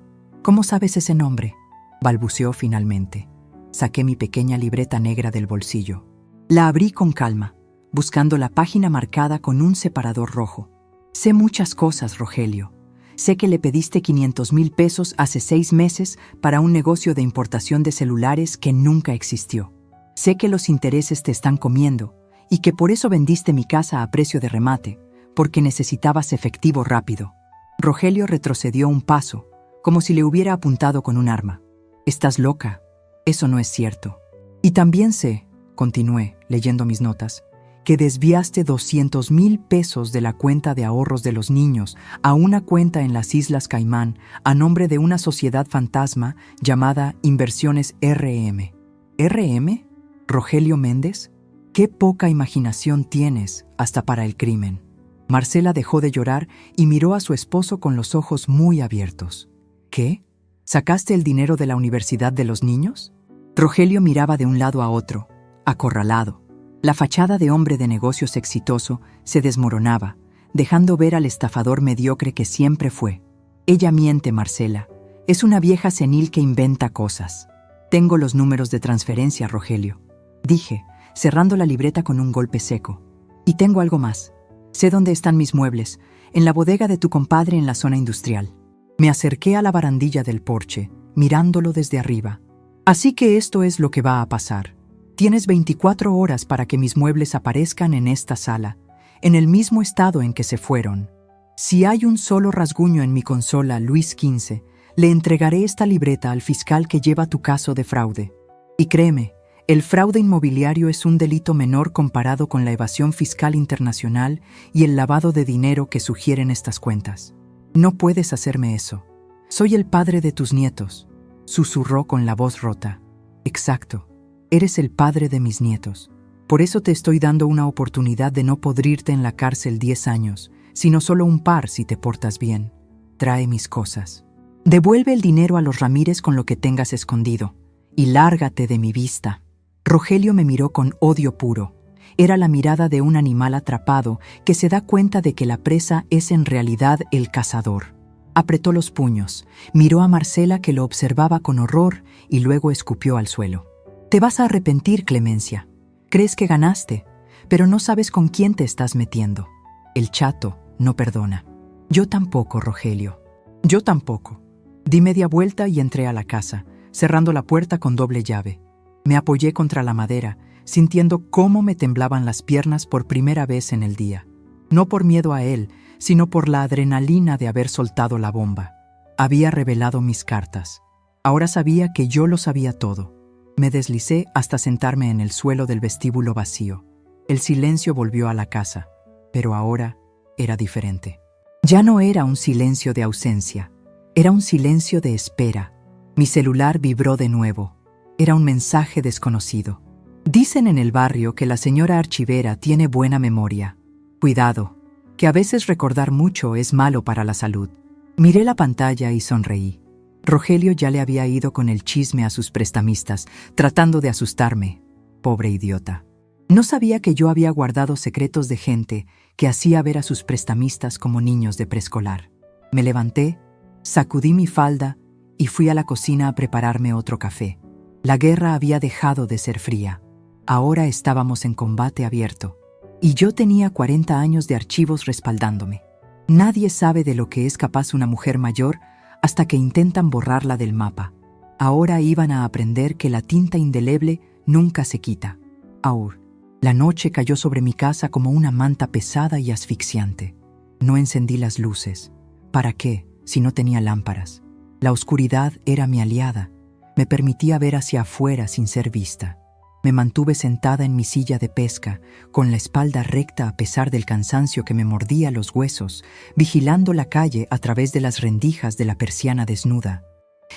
S1: sabes ese nombre?, balbuceó finalmente. Saqué mi pequeña libreta negra del bolsillo. La abrí con calma, buscando la página marcada con un separador rojo. Sé muchas cosas, Rogelio. Sé que le pediste 500,000 pesos hace 6 meses para un negocio de importación de celulares que nunca existió. Sé que los intereses te están comiendo y que por eso vendiste mi casa a precio de remate, porque necesitabas efectivo rápido. Rogelio retrocedió un paso, como si le hubiera apuntado con un arma. Estás loca. Eso no es cierto. Y también sé, continué, leyendo mis notas, que desviaste 200,000 pesos de la cuenta de ahorros de los niños a una cuenta en las Islas Caimán a nombre de una sociedad fantasma llamada Inversiones RM. ¿RM? ¿Rogelio Méndez? ¡Qué poca imaginación tienes hasta para el crimen! Marcela dejó de llorar y miró a su esposo con los ojos muy abiertos. ¿Qué? ¿Sacaste el dinero de la universidad de los niños? Rogelio miraba de un lado a otro, acorralado. La fachada de hombre de negocios exitoso se desmoronaba, dejando ver al estafador mediocre que siempre fue. Ella miente, Marcela. Es una vieja senil que inventa cosas. Tengo los números de transferencia, Rogelio, dije, cerrando la libreta con un golpe seco. Y tengo algo más. Sé dónde están mis muebles, en la bodega de tu compadre en la zona industrial. Me acerqué a la barandilla del porche, mirándolo desde arriba. Así que esto es lo que va a pasar. Tienes 24 horas para que mis muebles aparezcan en esta sala, en el mismo estado en que se fueron. Si hay un solo rasguño en mi consola Luis XV, le entregaré esta libreta al fiscal que lleva tu caso de fraude. Y créeme, el fraude inmobiliario es un delito menor comparado con la evasión fiscal internacional y el lavado de dinero que sugieren estas cuentas. No puedes hacerme eso. Soy el padre de tus nietos, susurró con la voz rota. Exacto, eres el padre de mis nietos. Por eso te estoy dando una oportunidad de no podrirte en la cárcel 10 años, sino solo un par si te portas bien. Trae mis cosas. Devuelve el dinero a los Ramírez con lo que tengas escondido, y lárgate de mi vista. Rogelio me miró con odio puro. Era la mirada de un animal atrapado que se da cuenta de que la presa es en realidad el cazador. Apretó los puños, miró a Marcela que lo observaba con horror y luego escupió al suelo. Te vas a arrepentir, Clemencia. Crees que ganaste, pero no sabes con quién te estás metiendo. El chato no perdona. Yo tampoco, Rogelio. Yo tampoco. Di media vuelta y entré a la casa, cerrando la puerta con doble llave. Me apoyé contra la madera, sintiendo cómo me temblaban las piernas por primera vez en el día. No por miedo a él, sino por la adrenalina de haber soltado la bomba. Había revelado mis cartas. Ahora sabía que yo lo sabía todo. Me deslicé hasta sentarme en el suelo del vestíbulo vacío. El silencio volvió a la casa, pero ahora era diferente. Ya no era un silencio de ausencia, era un silencio de espera. Mi celular vibró de nuevo. Era un mensaje desconocido. Dicen en el barrio que la señora archivera tiene buena memoria. Cuidado, que a veces recordar mucho es malo para la salud. Miré la pantalla y sonreí. Rogelio ya le había ido con el chisme a sus prestamistas, tratando de asustarme. Pobre idiota. No sabía que yo había guardado secretos de gente que hacía ver a sus prestamistas como niños de preescolar. Me levanté, sacudí mi falda y fui a la cocina a prepararme otro café. La guerra había dejado de ser fría. Ahora estábamos en combate abierto. Y yo tenía 40 años de archivos respaldándome. Nadie sabe de lo que es capaz una mujer mayor hasta que intentan borrarla del mapa. Ahora iban a aprender que la tinta indeleble nunca se quita. Aur. La noche cayó sobre mi casa como una manta pesada y asfixiante. No encendí las luces. ¿Para qué, si no tenía lámparas? La oscuridad era mi aliada. Me permitía ver hacia afuera sin ser vista. Me mantuve sentada en mi silla de pesca, con la espalda recta a pesar del cansancio que me mordía los huesos, vigilando la calle a través de las rendijas de la persiana desnuda.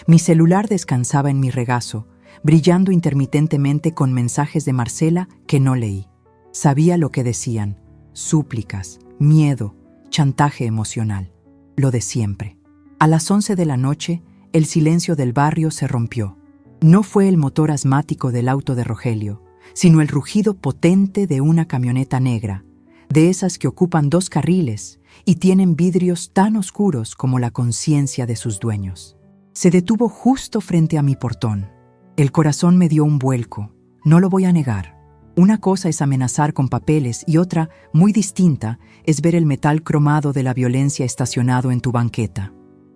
S1: Mi celular descansaba en mi regazo, brillando intermitentemente con mensajes de Marcela que no leí. Sabía lo que decían: súplicas, miedo, chantaje emocional. Lo de siempre. A las 11 de la noche, el silencio del barrio se rompió. No fue el motor asmático del auto de Rogelio, sino el rugido potente de una camioneta negra, de esas que ocupan 2 carriles y tienen vidrios tan oscuros como la conciencia de sus dueños. Se detuvo justo frente a mi portón. El corazón me dio un vuelco, no lo voy a negar. Una cosa es amenazar con papeles y otra, muy distinta, es ver el metal cromado de la violencia estacionado en tu banqueta.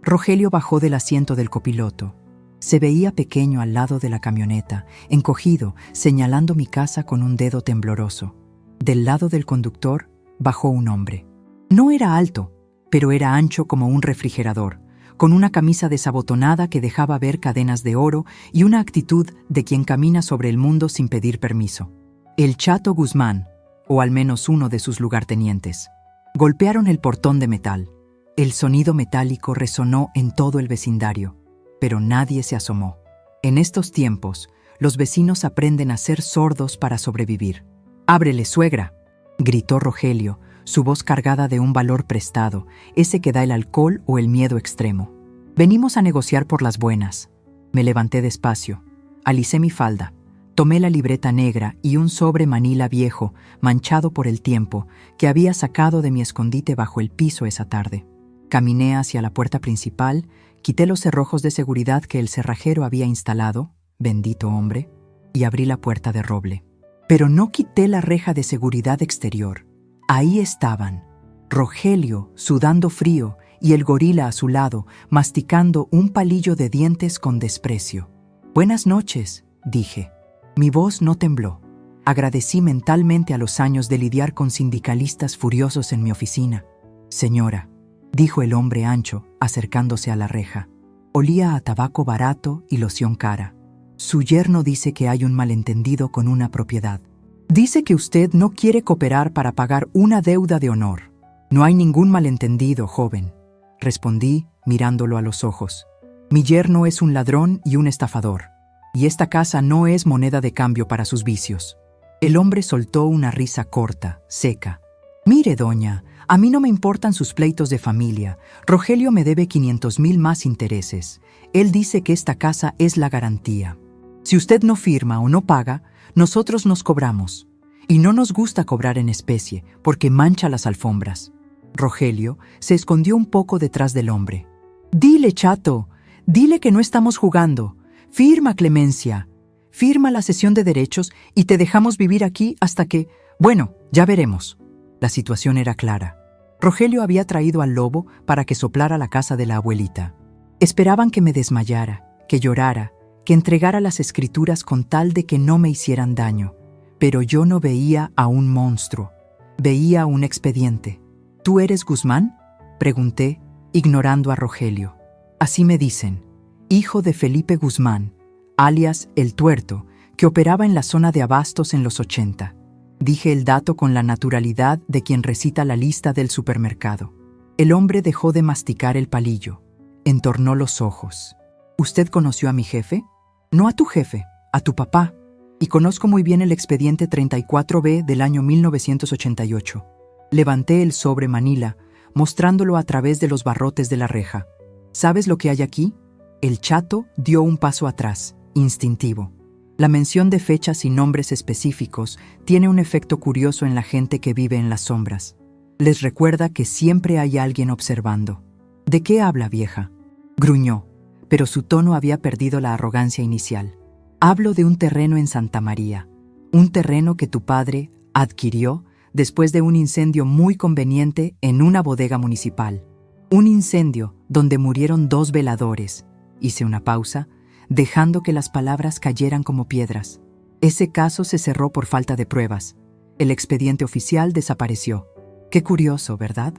S1: Rogelio bajó del asiento del copiloto. Se veía pequeño al lado de la camioneta, encogido, señalando mi casa con un dedo tembloroso. Del lado del conductor bajó un hombre. No era alto, pero era ancho como un refrigerador, con una camisa desabotonada que dejaba ver cadenas de oro y una actitud de quien camina sobre el mundo sin pedir permiso. El Chato Guzmán, o al menos uno de sus lugartenientes. Golpearon el portón de metal. El sonido metálico resonó en todo el vecindario, pero nadie se asomó. En estos tiempos, los vecinos aprenden a ser sordos para sobrevivir. «¡Ábrele, suegra!», gritó Rogelio, su voz cargada de un valor prestado, ese que da el alcohol o el miedo extremo. «Venimos a negociar por las buenas». Me levanté despacio, alicé mi falda, tomé la libreta negra y un sobre manila viejo, manchado por el tiempo, que había sacado de mi escondite bajo el piso esa tarde. Caminé hacia la puerta principal, quité los cerrojos de seguridad que el cerrajero había instalado, bendito hombre, y abrí la puerta de roble. Pero no quité la reja de seguridad exterior. Ahí estaban, Rogelio, sudando frío, y el gorila a su lado, masticando un palillo de dientes con desprecio. «Buenas noches», dije. Mi voz no tembló. Agradecí mentalmente a los años de lidiar con sindicalistas furiosos en mi oficina. «Señora», dijo el hombre ancho, acercándose a la reja. Olía a tabaco barato y loción cara. «Su yerno dice que hay un malentendido con una propiedad. Dice que usted no quiere cooperar para pagar una deuda de honor». «No hay ningún malentendido, joven», respondí mirándolo a los ojos. «Mi yerno es un ladrón y un estafador, y esta casa no es moneda de cambio para sus vicios». El hombre soltó una risa corta, seca. «Mire, doña, a mí no me importan sus pleitos de familia. Rogelio me debe 500,000 más intereses. Él dice que esta casa es la garantía. Si usted no firma o no paga, nosotros nos cobramos. Y no nos gusta cobrar en especie, porque mancha las alfombras». Rogelio se escondió un poco detrás del hombre. «Dile, chato, dile que no estamos jugando. Firma, Clemencia. Firma la cesión de derechos y te dejamos vivir aquí hasta que... Bueno, ya veremos». La situación era clara. Rogelio había traído al lobo para que soplara la casa de la abuelita. Esperaban que me desmayara, que llorara, que entregara las escrituras con tal de que no me hicieran daño. Pero yo no veía a un monstruo. Veía un expediente. «¿Tú eres Guzmán?», pregunté, ignorando a Rogelio. «Así me dicen. Hijo de Felipe Guzmán, alias El Tuerto, que operaba en la zona de abastos en los 80. Dije el dato con la naturalidad de quien recita la lista del supermercado. El hombre dejó de masticar el palillo. Entornó los ojos. «¿Usted conoció a mi jefe?». «No a tu jefe, a tu papá. Y conozco muy bien el expediente 34B del año 1988. Levanté el sobre manila, mostrándolo a través de los barrotes de la reja. «¿Sabes lo que hay aquí?». El chato dio un paso atrás, instintivo. La mención de fechas y nombres específicos tiene un efecto curioso en la gente que vive en las sombras. Les recuerda que siempre hay alguien observando. «¿De qué habla, vieja?». Gruñó, pero su tono había perdido la arrogancia inicial. «Hablo de un terreno en Santa María, un terreno que tu padre adquirió después de un incendio muy conveniente en una bodega municipal. Un incendio donde murieron 2 veladores». Hice una pausa, dejando que las palabras cayeran como piedras. «Ese caso se cerró por falta de pruebas. El expediente oficial desapareció». «Qué curioso, ¿verdad?».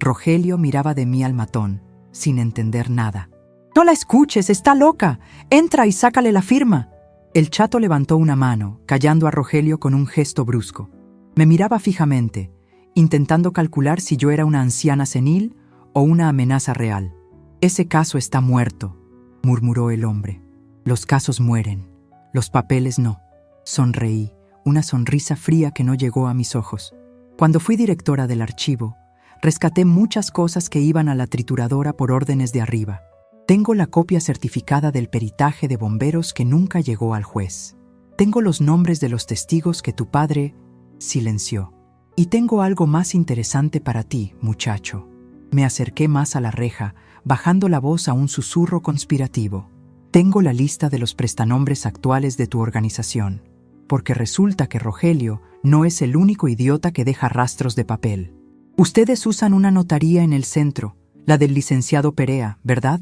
S1: Rogelio miraba de mí al matón, sin entender nada. «No la escuches, está loca. Entra y sácale la firma». El chato levantó una mano, callando a Rogelio con un gesto brusco. Me miraba fijamente, intentando calcular si yo era una anciana senil o una amenaza real. «Ese caso está muerto», murmuró el hombre. «Los casos mueren, los papeles no». Sonreí, una sonrisa fría que no llegó a mis ojos. Cuando fui directora del archivo, rescaté muchas cosas que iban a la trituradora por órdenes de arriba. Tengo la copia certificada del peritaje de bomberos que nunca llegó al juez. Tengo los nombres de los testigos que tu padre silenció. Y tengo algo más interesante para ti, muchacho. Me acerqué más a la reja, bajando la voz a un susurro conspirativo. Tengo la lista de los prestanombres actuales de tu organización, porque resulta que Rogelio no es el único idiota que deja rastros de papel. Ustedes usan una notaría en el centro, la del licenciado Perea, ¿verdad?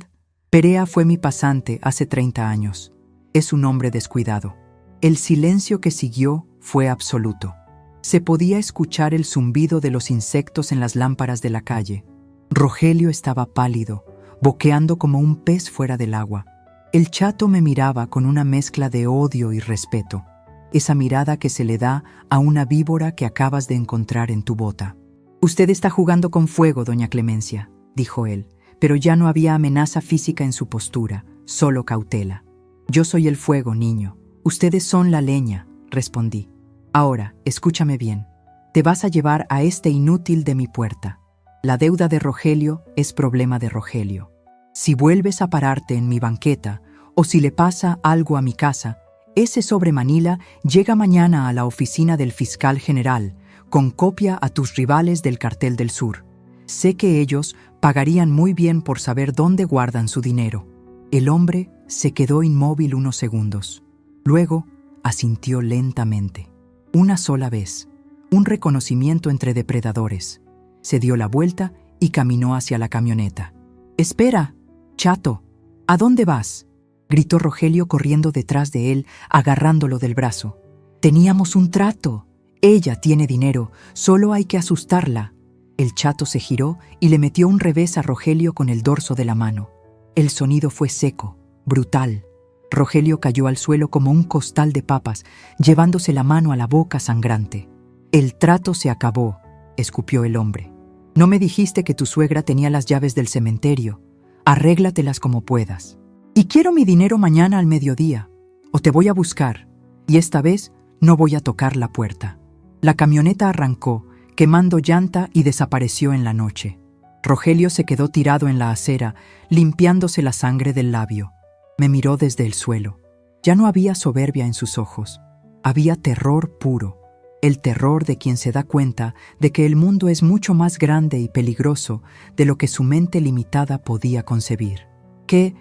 S1: Perea fue mi pasante hace 30 años. Es un hombre descuidado. El silencio que siguió fue absoluto. Se podía escuchar el zumbido de los insectos en las lámparas de la calle. Rogelio estaba pálido, boqueando como un pez fuera del agua. El chato me miraba con una mezcla de odio y respeto, esa mirada que se le da a una víbora que acabas de encontrar en tu bota. «Usted está jugando con fuego, doña Clemencia», dijo él, pero ya no había amenaza física en su postura, solo cautela. «Yo soy el fuego, niño. Ustedes son la leña», respondí. «Ahora, escúchame bien. Te vas a llevar a este inútil de mi puerta. La deuda de Rogelio es problema de Rogelio. Si vuelves a pararte en mi banqueta o si le pasa algo a mi casa, ese sobre manila llega mañana a la oficina del fiscal general con copia a tus rivales del Cartel del Sur. Sé que ellos pagarían muy bien por saber dónde guardan su dinero». El hombre se quedó inmóvil unos segundos. Luego asintió lentamente. Una sola vez. Un reconocimiento entre depredadores. Se dio la vuelta y caminó hacia la camioneta. «Espera, chato, ¿a dónde vas?», gritó Rogelio corriendo detrás de él, agarrándolo del brazo. «Teníamos un trato. Ella tiene dinero, solo hay que asustarla». El chato se giró y le metió un revés a Rogelio con el dorso de la mano. El sonido fue seco, brutal. Rogelio cayó al suelo como un costal de papas, llevándose la mano a la boca sangrante. «El trato se acabó», escupió el hombre. «No me dijiste que tu suegra tenía las llaves del cementerio. Arréglatelas como puedas. Y quiero mi dinero mañana al mediodía, o te voy a buscar, y esta vez no voy a tocar la puerta». La camioneta arrancó, quemando llanta y desapareció en la noche. Rogelio se quedó tirado en la acera, limpiándose la sangre del labio. Me miró desde el suelo. Ya no había soberbia en sus ojos. Había terror puro. El terror de quien se da cuenta de que el mundo es mucho más grande y peligroso de lo que su mente limitada podía concebir. ¿Qué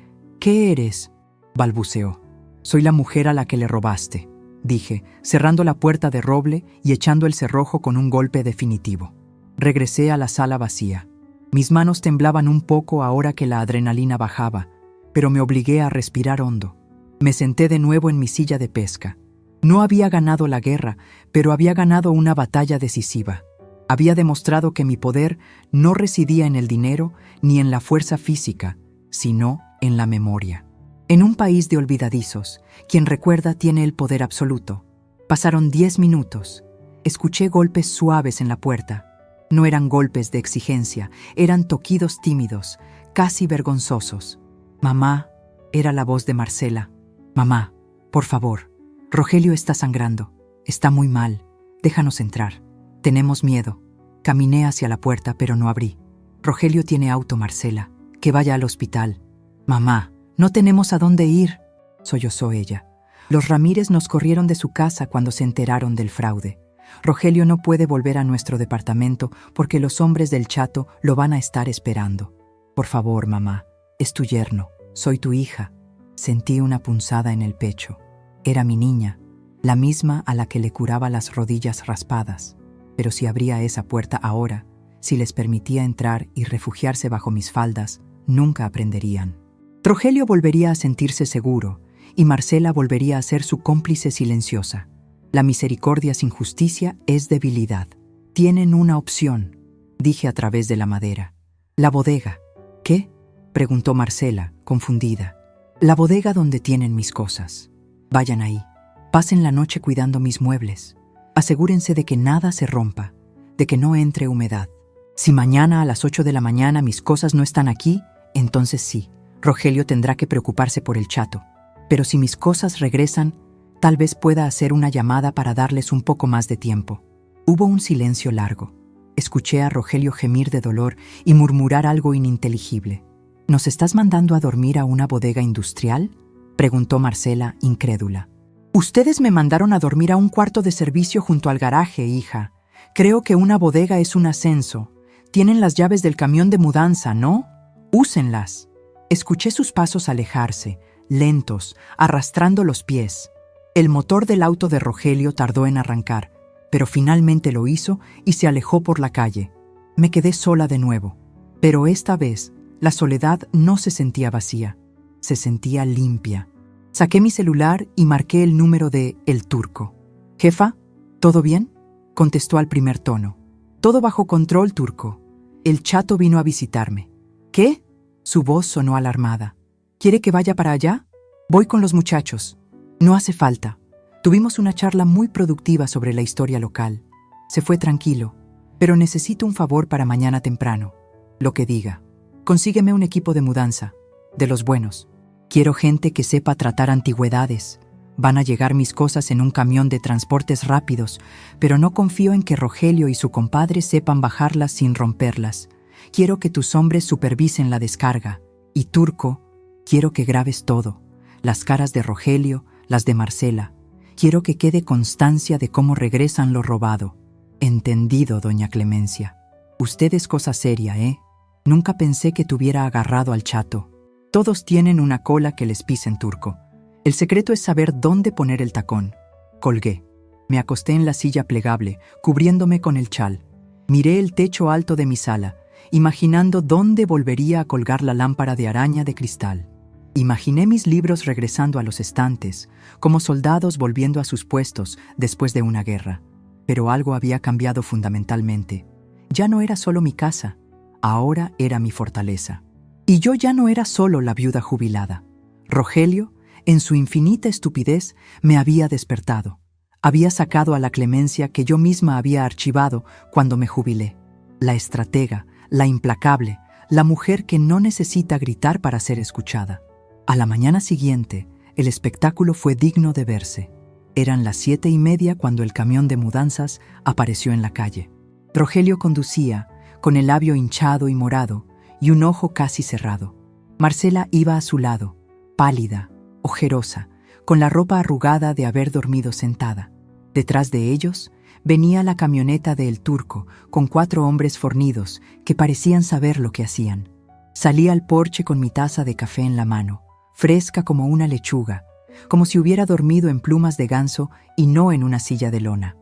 S1: eres?», balbuceó. «Soy la mujer a la que le robaste», dije, cerrando la puerta de roble y echando el cerrojo con un golpe definitivo. Regresé a la sala vacía. Mis manos temblaban un poco ahora que la adrenalina bajaba, pero me obligué a respirar hondo. Me senté de nuevo en mi silla de pesca. No había ganado la guerra, pero había ganado una batalla decisiva. Había demostrado que mi poder no residía en el dinero ni en la fuerza física, sino en la memoria. En un país de olvidadizos, quien recuerda tiene el poder absoluto. Pasaron 10 minutos. Escuché golpes suaves en la puerta. No eran golpes de exigencia, eran toquidos tímidos, casi vergonzosos. «Mamá», era la voz de Marcela. «Mamá, por favor, Rogelio está sangrando. Está muy mal. Déjanos entrar. Tenemos miedo». Caminé hacia la puerta, pero no abrí. «Rogelio tiene auto, Marcela. Que vaya al hospital». «Mamá, no tenemos a dónde ir», sollozó ella. «Los Ramírez nos corrieron de su casa cuando se enteraron del fraude. Rogelio no puede volver a nuestro departamento porque los hombres del Chato lo van a estar esperando. Por favor, mamá, es tu yerno, soy tu hija». Sentí una punzada en el pecho. Era mi niña, la misma a la que le curaba las rodillas raspadas. Pero si abría esa puerta ahora, si les permitía entrar y refugiarse bajo mis faldas, nunca aprenderían. Rogelio volvería a sentirse seguro y Marcela volvería a ser su cómplice silenciosa. La misericordia sin justicia es debilidad. «Tienen una opción», dije a través de la madera. «La bodega». «¿Qué?», preguntó Marcela, confundida. «La bodega donde tienen mis cosas. Vayan ahí. Pasen la noche cuidando mis muebles. Asegúrense de que nada se rompa, de que no entre humedad. Si mañana a las 8 de la mañana mis cosas no están aquí, entonces sí, Rogelio tendrá que preocuparse por el Chato. Pero si mis cosas regresan, tal vez pueda hacer una llamada para darles un poco más de tiempo». Hubo un silencio largo. Escuché a Rogelio gemir de dolor y murmurar algo ininteligible. «¿Nos estás mandando a dormir a una bodega industrial?», preguntó Marcela, incrédula. «Ustedes me mandaron a dormir a un cuarto de servicio junto al garaje, hija. Creo que una bodega es un ascenso. Tienen las llaves del camión de mudanza, ¿no? Úsenlas». Escuché sus pasos alejarse, lentos, arrastrando los pies. El motor del auto de Rogelio tardó en arrancar, pero finalmente lo hizo y se alejó por la calle. Me quedé sola de nuevo, pero esta vez la soledad no se sentía vacía, se sentía limpia. Saqué mi celular y marqué el número de El Turco. «Jefa, ¿todo bien?», contestó al primer tono. «Todo bajo control, Turco. El Chato vino a visitarme». «¿Qué?», su voz sonó alarmada. «¿Quiere que vaya para allá? Voy con los muchachos». «No hace falta. Tuvimos una charla muy productiva sobre la historia local. Se fue tranquilo, pero necesito un favor para mañana temprano. Lo que diga. Consígueme un equipo de mudanza, de los buenos. Quiero gente que sepa tratar antigüedades. Van a llegar mis cosas en un camión de transportes rápidos, pero no confío en que Rogelio y su compadre sepan bajarlas sin romperlas. Quiero que tus hombres supervisen la descarga. Y Turco, quiero que grabes todo. Las caras de Rogelio, las de Marcela. Quiero que quede constancia de cómo regresan lo robado». «Entendido, doña Clemencia. Usted es cosa seria, ¿eh? Nunca pensé que tuviera agarrado al Chato. Todos tienen una cola que les pisen, Turco. El secreto es saber dónde poner el tacón». Colgué. Me acosté en la silla plegable, cubriéndome con el chal. Miré el techo alto de mi sala, imaginando dónde volvería a colgar la lámpara de araña de cristal. Imaginé mis libros regresando a los estantes, como soldados volviendo a sus puestos después de una guerra. Pero algo había cambiado fundamentalmente. Ya no era solo mi casa, ahora era mi fortaleza. Y yo ya no era solo la viuda jubilada. Rogelio, en su infinita estupidez, me había despertado. Había sacado a la clemencia que yo misma había archivado cuando me jubilé. La estratega, la implacable, la mujer que no necesita gritar para ser escuchada. A la mañana siguiente, el espectáculo fue digno de verse. Eran las 7:30 cuando el camión de mudanzas apareció en la calle. Rogelio conducía, con el labio hinchado y morado, y un ojo casi cerrado. Marcela iba a su lado, pálida, ojerosa, con la ropa arrugada de haber dormido sentada. Detrás de ellos venía la camioneta de El Turco, con 4 hombres fornidos que parecían saber lo que hacían. Salí al porche con mi taza de café en la mano, fresca como una lechuga, como si hubiera dormido en plumas de ganso y no en una silla de lona.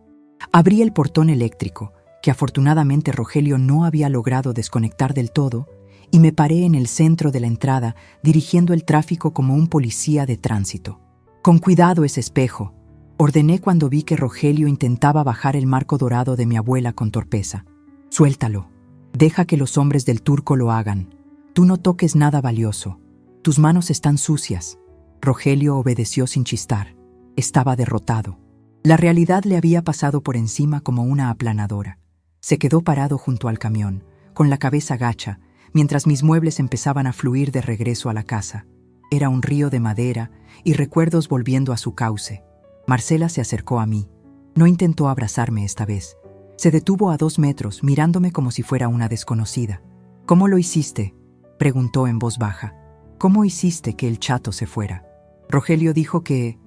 S1: Abrí el portón eléctrico, que afortunadamente Rogelio no había logrado desconectar del todo, y me paré en el centro de la entrada, dirigiendo el tráfico como un policía de tránsito. «Con cuidado ese espejo», ordené cuando vi que Rogelio intentaba bajar el marco dorado de mi abuela con torpeza. «Suéltalo. Deja que los hombres del Turco lo hagan. Tú no toques nada valioso. Tus manos están sucias». Rogelio obedeció sin chistar. Estaba derrotado. La realidad le había pasado por encima como una aplanadora. Se quedó parado junto al camión, con la cabeza gacha, mientras mis muebles empezaban a fluir de regreso a la casa. Era un río de madera y recuerdos volviendo a su cauce. Marcela se acercó a mí. No intentó abrazarme esta vez. Se detuvo a 2 metros, mirándome como si fuera una desconocida. «¿Cómo lo hiciste?», preguntó en voz baja. «¿Cómo hiciste que el chato se fuera?». Rogelio dijo que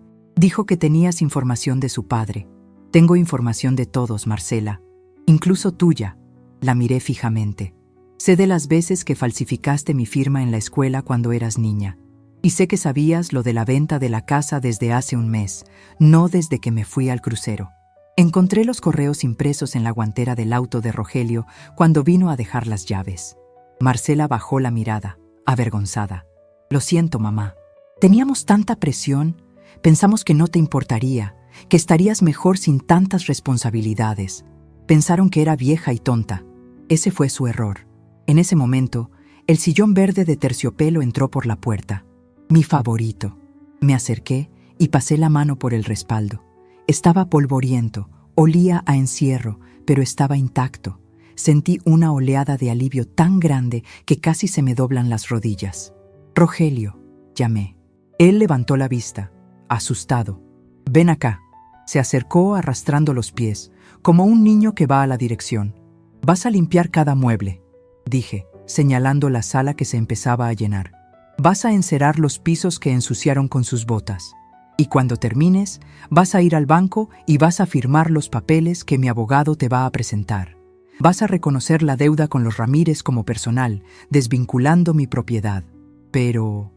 S1: tenías información de su padre. «Tengo información de todos, Marcela. Incluso tuya». La miré fijamente. «Sé de las veces que falsificaste mi firma en la escuela cuando eras niña. Y sé que sabías lo de la venta de la casa desde hace un mes, no desde que me fui al crucero. Encontré los correos impresos en la guantera del auto de Rogelio cuando vino a dejar las llaves». Marcela bajó la mirada, avergonzada. «Lo siento, mamá. Teníamos tanta presión. Pensamos que no te importaría, que estarías mejor sin tantas responsabilidades. Pensaron que era vieja y tonta. Ese fue su error». En ese momento, el sillón verde de terciopelo entró por la puerta. Mi favorito. Me acerqué y pasé la mano por el respaldo. Estaba polvoriento, olía a encierro, pero estaba intacto. Sentí una oleada de alivio tan grande que casi se me doblan las rodillas. «Rogelio», llamé. Él levantó la vista, asustado. «Ven acá». Se acercó arrastrando los pies, como un niño que va a la dirección. «Vas a limpiar cada mueble», dije, señalando la sala que se empezaba a llenar. «Vas a encerar los pisos que ensuciaron con sus botas. Y cuando termines, vas a ir al banco y vas a firmar los papeles que mi abogado te va a presentar. Vas a reconocer la deuda con los Ramírez como personal, desvinculando mi propiedad. Pero...».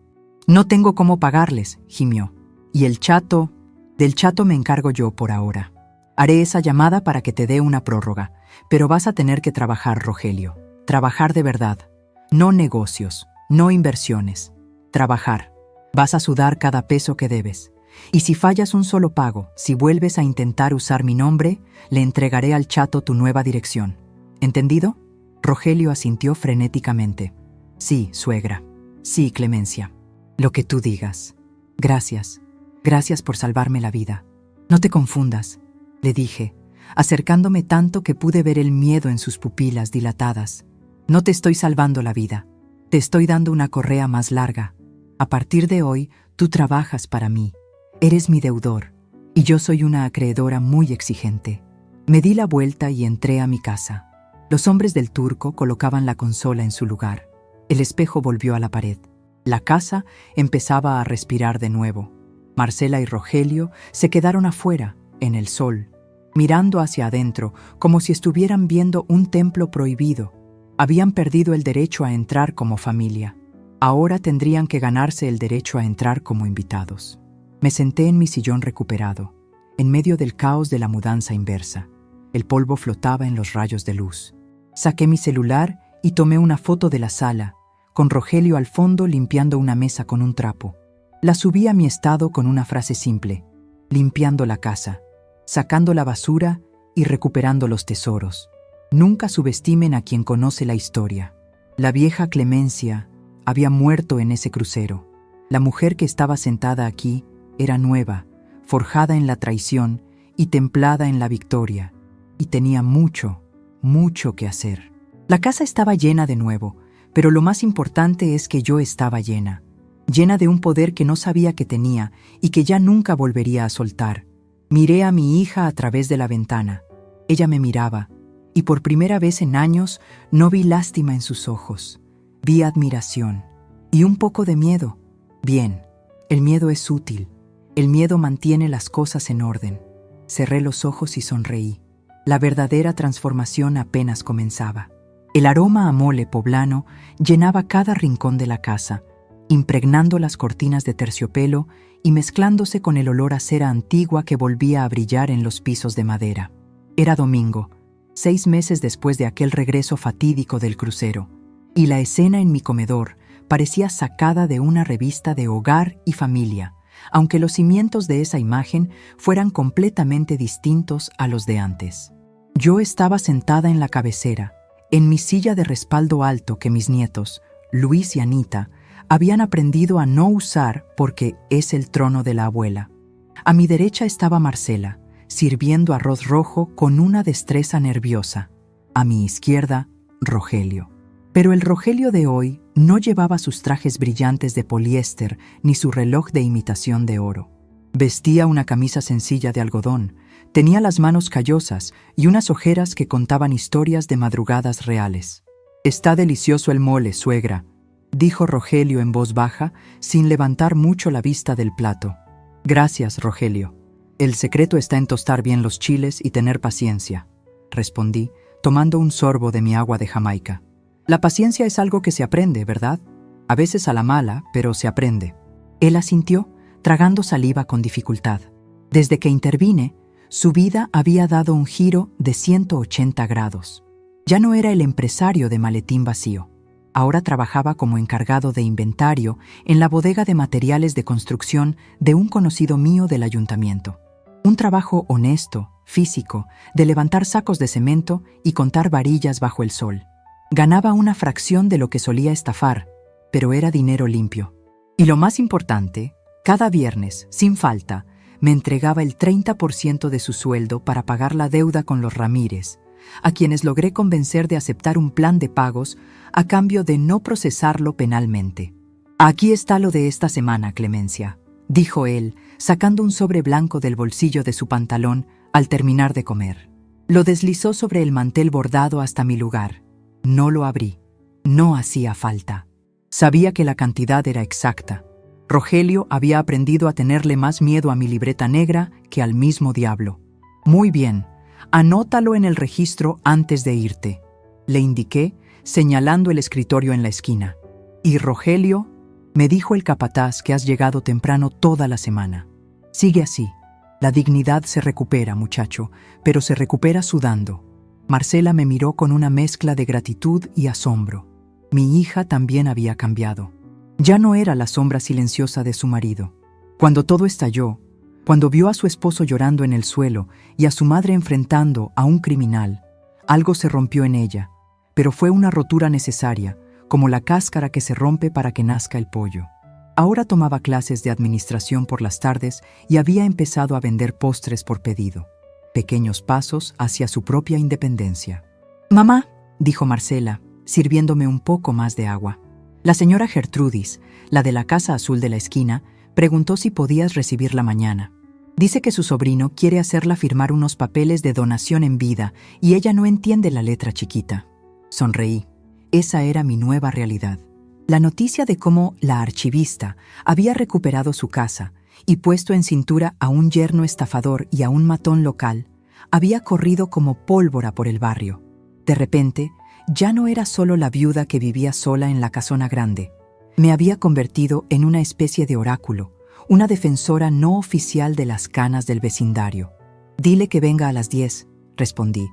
S1: «No tengo cómo pagarles», gimió. «Y del chato me encargo yo por ahora. Haré esa llamada para que te dé una prórroga, pero vas a tener que trabajar, Rogelio. Trabajar de verdad. No negocios, no inversiones. Trabajar. Vas a sudar cada peso que debes. Y si fallas un solo pago, si vuelves a intentar usar mi nombre, le entregaré al chato tu nueva dirección. ¿Entendido?». Rogelio asintió frenéticamente. «Sí, suegra. Sí, Clemencia. Lo que tú digas. Gracias. Gracias por salvarme la vida. No te confundas», le dije, acercándome tanto que pude ver el miedo en sus pupilas dilatadas. «No te estoy salvando la vida. Te estoy dando una correa más larga. A partir de hoy, tú trabajas para mí. Eres mi deudor, y yo soy una acreedora muy exigente». Me di la vuelta y entré a mi casa. Los hombres del Turco colocaban la consola en su lugar. El espejo volvió a la pared. La casa empezaba a respirar de nuevo. Marcela y Rogelio se quedaron afuera, en el sol, mirando hacia adentro como si estuvieran viendo un templo prohibido. Habían perdido el derecho a entrar como familia. Ahora tendrían que ganarse el derecho a entrar como invitados. Me senté en mi sillón recuperado, en medio del caos de la mudanza inversa. El polvo flotaba en los rayos de luz. Saqué mi celular y tomé una foto de la sala, con Rogelio al fondo limpiando una mesa con un trapo. La subí a mi estado con una frase simple: limpiando la casa, sacando la basura y recuperando los tesoros. Nunca subestimen a quien conoce la historia. La vieja Clemencia había muerto en ese crucero. La mujer que estaba sentada aquí era nueva, forjada en la traición y templada en la victoria, y tenía mucho, mucho que hacer. La casa estaba llena de nuevo, pero lo más importante es que yo estaba llena de un poder que no sabía que tenía y que ya nunca volvería a soltar. Miré a mi hija a través de la ventana. Ella me miraba, y por primera vez en años no vi lástima en sus ojos. Vi admiración y un poco de miedo. Bien, el miedo es útil. El miedo mantiene las cosas en orden. Cerré los ojos y sonreí. La verdadera transformación apenas comenzaba. El aroma a mole poblano llenaba cada rincón de la casa, impregnando las cortinas de terciopelo y mezclándose con el olor a cera antigua que volvía a brillar en los pisos de madera. Era domingo, 6 meses después de aquel regreso fatídico del crucero, y la escena en mi comedor parecía sacada de una revista de hogar y familia, aunque los cimientos de esa imagen fueran completamente distintos a los de antes. Yo estaba sentada en la cabecera, en mi silla de respaldo alto que mis nietos, Luis y Anita, habían aprendido a no usar porque es el trono de la abuela. A mi derecha estaba Marcela, sirviendo arroz rojo con una destreza nerviosa. A mi izquierda, Rogelio. Pero el Rogelio de hoy no llevaba sus trajes brillantes de poliéster ni su reloj de imitación de oro. Vestía una camisa sencilla de algodón, tenía las manos callosas y unas ojeras que contaban historias de madrugadas reales. «Está delicioso el mole, suegra», dijo Rogelio en voz baja, sin levantar mucho la vista del plato. «Gracias, Rogelio. El secreto está en tostar bien los chiles y tener paciencia», respondí, tomando un sorbo de mi agua de Jamaica. «La paciencia es algo que se aprende, ¿verdad? A veces a la mala, pero se aprende». Él asintió, tragando saliva con dificultad. Desde que intervine, su vida había dado un giro de 180 grados. Ya no era el empresario de maletín vacío. Ahora trabajaba como encargado de inventario en la bodega de materiales de construcción de un conocido mío del ayuntamiento. Un trabajo honesto, físico, de levantar sacos de cemento y contar varillas bajo el sol. Ganaba una fracción de lo que solía estafar, pero era dinero limpio. Y lo más importante, cada viernes, sin falta, me entregaba el 30% de su sueldo para pagar la deuda con los Ramírez, a quienes logré convencer de aceptar un plan de pagos a cambio de no procesarlo penalmente. «Aquí está lo de esta semana, Clemencia», dijo él, sacando un sobre blanco del bolsillo de su pantalón al terminar de comer. Lo deslizó sobre el mantel bordado hasta mi lugar. No lo abrí. No hacía falta. Sabía que la cantidad era exacta. Rogelio había aprendido a tenerle más miedo a mi libreta negra que al mismo diablo. «Muy bien, anótalo en el registro antes de irte», le indiqué, señalando el escritorio en la esquina. «Y Rogelio, me dijo el capataz que has llegado temprano toda la semana. Sigue así. La dignidad se recupera, muchacho, pero se recupera sudando». Marcela me miró con una mezcla de gratitud y asombro. Mi hija también había cambiado. Ya no era la sombra silenciosa de su marido. Cuando todo estalló, cuando vio a su esposo llorando en el suelo y a su madre enfrentando a un criminal, algo se rompió en ella, pero fue una rotura necesaria, como la cáscara que se rompe para que nazca el pollo. Ahora tomaba clases de administración por las tardes y había empezado a vender postres por pedido. Pequeños pasos hacia su propia independencia. «Mamá», dijo Marcela, sirviéndome un poco más de agua. «La señora Gertrudis, la de la casa azul de la esquina, preguntó si podías recibirla mañana. Dice que su sobrino quiere hacerla firmar unos papeles de donación en vida y ella no entiende la letra chiquita». Sonreí. Esa era mi nueva realidad. La noticia de cómo la archivista había recuperado su casa y puesto en cintura a un yerno estafador y a un matón local, había corrido como pólvora por el barrio. De repente, ya no era solo la viuda que vivía sola en la casona grande. Me había convertido en una especie de oráculo, una defensora no oficial de las canas del vecindario. «Dile que venga a las 10», respondí,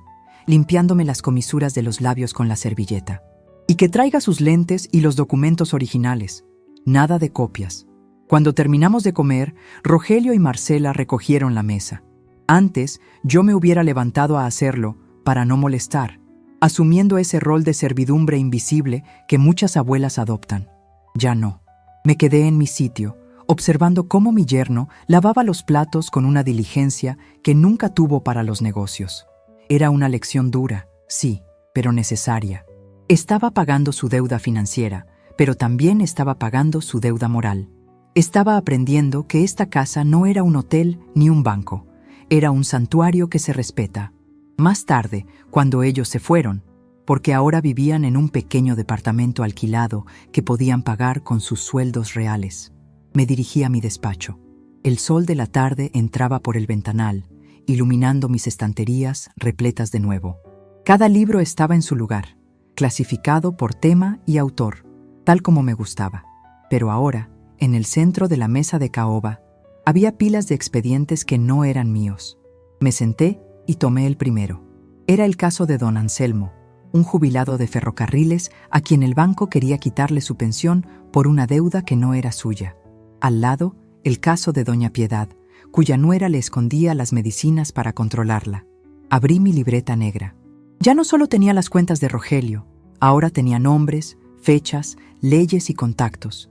S1: limpiándome las comisuras de los labios con la servilleta. Y que traiga sus lentes y los documentos originales. Nada de copias. Cuando terminamos de comer, Rogelio y Marcela recogieron la mesa. Antes, yo me hubiera levantado a hacerlo para no molestar, asumiendo ese rol de servidumbre invisible que muchas abuelas adoptan. Ya no. Me quedé en mi sitio, observando cómo mi yerno lavaba los platos con una diligencia que nunca tuvo para los negocios. Era una lección dura, sí, pero necesaria. Estaba pagando su deuda financiera, pero también estaba pagando su deuda moral. Estaba aprendiendo que esta casa no era un hotel ni un banco. Era un santuario que se respeta. Más tarde, cuando ellos se fueron, porque ahora vivían en un pequeño departamento alquilado que podían pagar con sus sueldos reales, me dirigí a mi despacho. El sol de la tarde entraba por el ventanal, iluminando mis estanterías repletas de nuevo. Cada libro estaba en su lugar, clasificado por tema y autor, tal como me gustaba. Pero ahora, en el centro de la mesa de caoba, había pilas de expedientes que no eran míos. Me senté y tomé el primero. Era el caso de don Anselmo, un jubilado de ferrocarriles a quien el banco quería quitarle su pensión por una deuda que no era suya. Al lado, el caso de doña Piedad, cuya nuera le escondía las medicinas para controlarla. Abrí mi libreta negra. Ya no solo tenía las cuentas de Rogelio, ahora tenía nombres, fechas, leyes y contactos.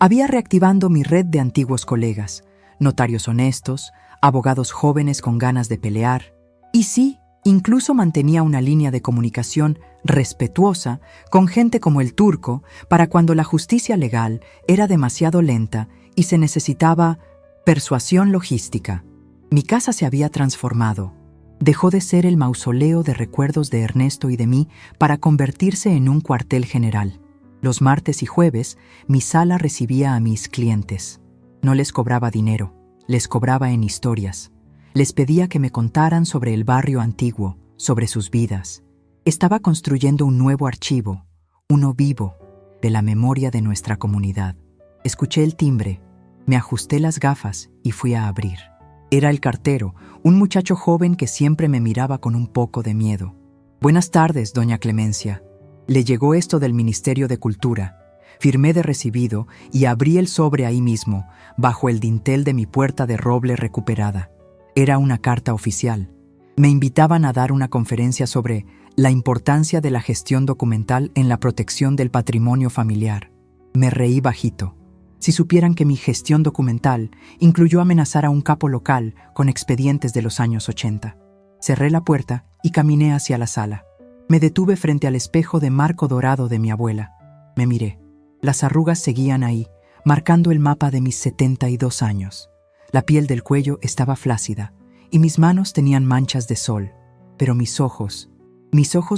S1: Había reactivando mi red de antiguos colegas, notarios honestos, abogados jóvenes con ganas de pelear. Y sí, incluso mantenía una línea de comunicación respetuosa con gente como el Turco para cuando la justicia legal era demasiado lenta y se necesitaba persuasión logística. Mi casa se había transformado. Dejó de ser el mausoleo de recuerdos de Ernesto y de mí para convertirse en un cuartel general. Los martes y jueves, mi sala recibía a mis clientes. No les cobraba dinero, les cobraba en historias. Les pedía que me contaran sobre el barrio antiguo, sobre sus vidas. Estaba construyendo un nuevo archivo, uno vivo, de la memoria de nuestra comunidad. Escuché el timbre, me ajusté las gafas y fui a abrir. Era el cartero, un muchacho joven que siempre me miraba con un poco de miedo. «Buenas tardes, doña Clemencia». Le llegó esto del Ministerio de Cultura. Firmé de recibido y abrí el sobre ahí mismo, bajo el dintel de mi puerta de roble recuperada. Era una carta oficial. Me invitaban a dar una conferencia sobre la importancia de la gestión documental en la protección del patrimonio familiar. Me reí bajito. Si supieran que mi gestión documental incluyó amenazar a un capo local con expedientes de los años 80. Cerré la puerta y caminé hacia la sala. Me detuve frente al espejo de marco dorado de mi abuela. Me miré. Las arrugas seguían ahí, marcando el mapa de mis 72 años. La piel del cuello estaba flácida y mis manos tenían manchas de sol. Pero mis ojos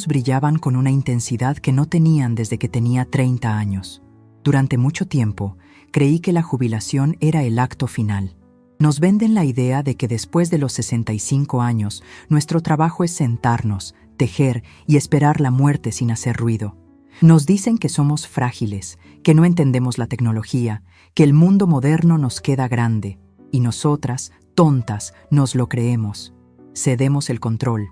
S1: brillaban con una intensidad que no tenían desde que tenía 30 años. Durante mucho tiempo, creí que la jubilación era el acto final. Nos venden la idea de que después de los 65 años, nuestro trabajo es sentarnos, tejer y esperar la muerte sin hacer ruido. Nos dicen que somos frágiles, que no entendemos la tecnología, que el mundo moderno nos queda grande. Y nosotras, tontas, nos lo creemos. Cedemos el control.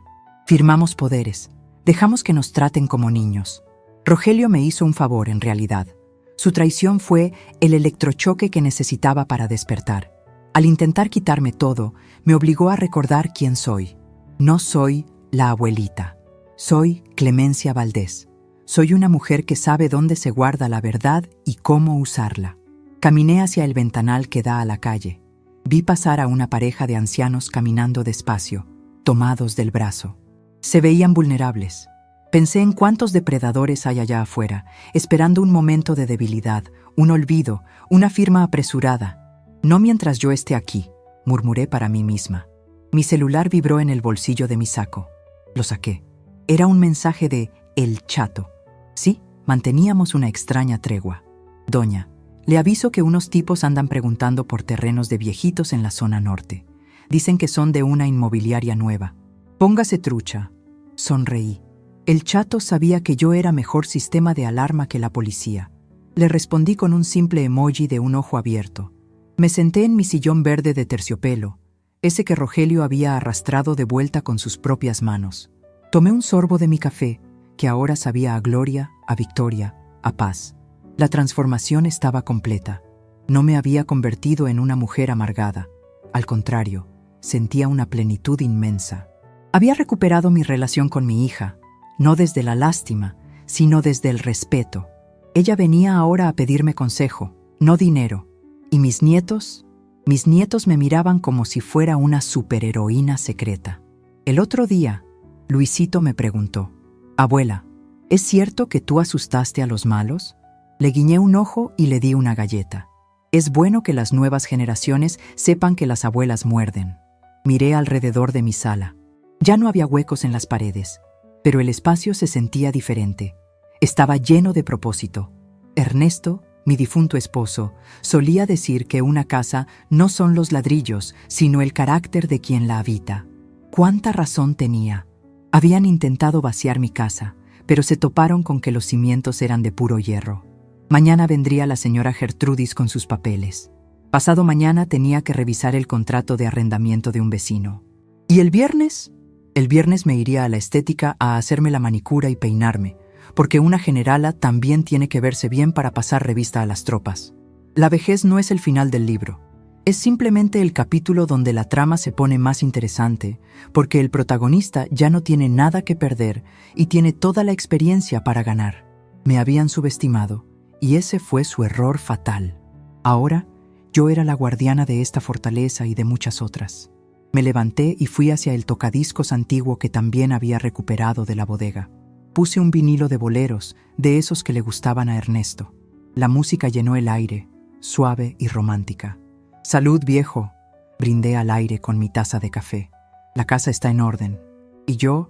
S1: Firmamos poderes. Dejamos que nos traten como niños. Rogelio me hizo un favor, en realidad. Su traición fue el electrochoque que necesitaba para despertar. Al intentar quitarme todo, me obligó a recordar quién soy. No soy la abuelita. Soy Clemencia Valdés. Soy una mujer que sabe dónde se guarda la verdad y cómo usarla. Caminé hacia el ventanal que da a la calle. Vi pasar a una pareja de ancianos caminando despacio, tomados del brazo. Se veían vulnerables. Pensé en cuántos depredadores hay allá afuera, esperando un momento de debilidad, un olvido, una firma apresurada. No mientras yo esté aquí, murmuré para mí misma. Mi celular vibró en el bolsillo de mi saco. Lo saqué. Era un mensaje de El Chato. Sí, manteníamos una extraña tregua. Doña, le aviso que unos tipos andan preguntando por terrenos de viejitos en la zona norte. Dicen que son de una inmobiliaria nueva. Póngase trucha. Sonreí. El Chato sabía que yo era mejor sistema de alarma que la policía. Le respondí con un simple emoji de un ojo abierto. Me senté en mi sillón verde de terciopelo. ese que Rogelio había arrastrado de vuelta con sus propias manos. Tomé un sorbo de mi café, que ahora sabía a gloria, a victoria, a paz. La transformación estaba completa. No me había convertido en una mujer amargada. Al contrario, sentía una plenitud inmensa. Había recuperado mi relación con mi hija, no desde la lástima, sino desde el respeto. Ella venía ahora a pedirme consejo, no dinero. ¿Y mis nietos? Mis nietos me miraban como si fuera una superheroína secreta. El otro día, Luisito me preguntó: «Abuela, ¿es cierto que tú asustaste a los malos?». Le guiñé un ojo y le di una galleta. Es bueno que las nuevas generaciones sepan que las abuelas muerden. Miré alrededor de mi sala. Ya no había huecos en las paredes, pero el espacio se sentía diferente. Estaba lleno de propósito. Ernesto, mi difunto esposo, solía decir que una casa no son los ladrillos, sino el carácter de quien la habita. ¿Cuánta razón tenía? Habían intentado vaciar mi casa, pero se toparon con que los cimientos eran de puro hierro. Mañana vendría la señora Gertrudis con sus papeles. Pasado mañana tenía que revisar el contrato de arrendamiento de un vecino. ¿Y el viernes? El viernes me iría a la estética a hacerme la manicura y peinarme, porque una generala también tiene que verse bien para pasar revista a las tropas. La vejez no es el final del libro. Es simplemente el capítulo donde la trama se pone más interesante, porque el protagonista ya no tiene nada que perder y tiene toda la experiencia para ganar. Me habían subestimado, y ese fue su error fatal. Ahora, yo era la guardiana de esta fortaleza y de muchas otras. Me levanté y fui hacia el tocadiscos antiguo que también había recuperado de la bodega. Puse un vinilo de boleros, de esos que le gustaban a Ernesto. La música llenó el aire, suave y romántica. «Salud, viejo», brindé al aire con mi taza de café. La casa está en orden. Y yo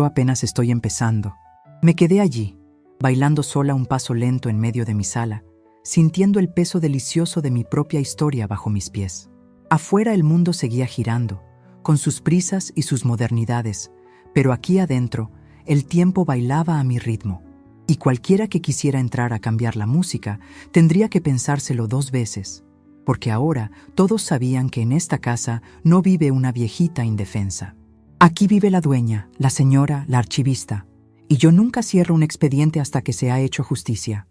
S1: apenas estoy empezando. Me quedé allí, bailando sola un paso lento en medio de mi sala, sintiendo el peso delicioso de mi propia historia bajo mis pies. Afuera el mundo seguía girando, con sus prisas y sus modernidades, pero aquí adentro el tiempo bailaba a mi ritmo, y cualquiera que quisiera entrar a cambiar la música tendría que pensárselo 2 veces, porque ahora todos sabían que en esta casa no vive una viejita indefensa. Aquí vive la dueña, la señora, la archivista, y yo nunca cierro un expediente hasta que se ha hecho justicia.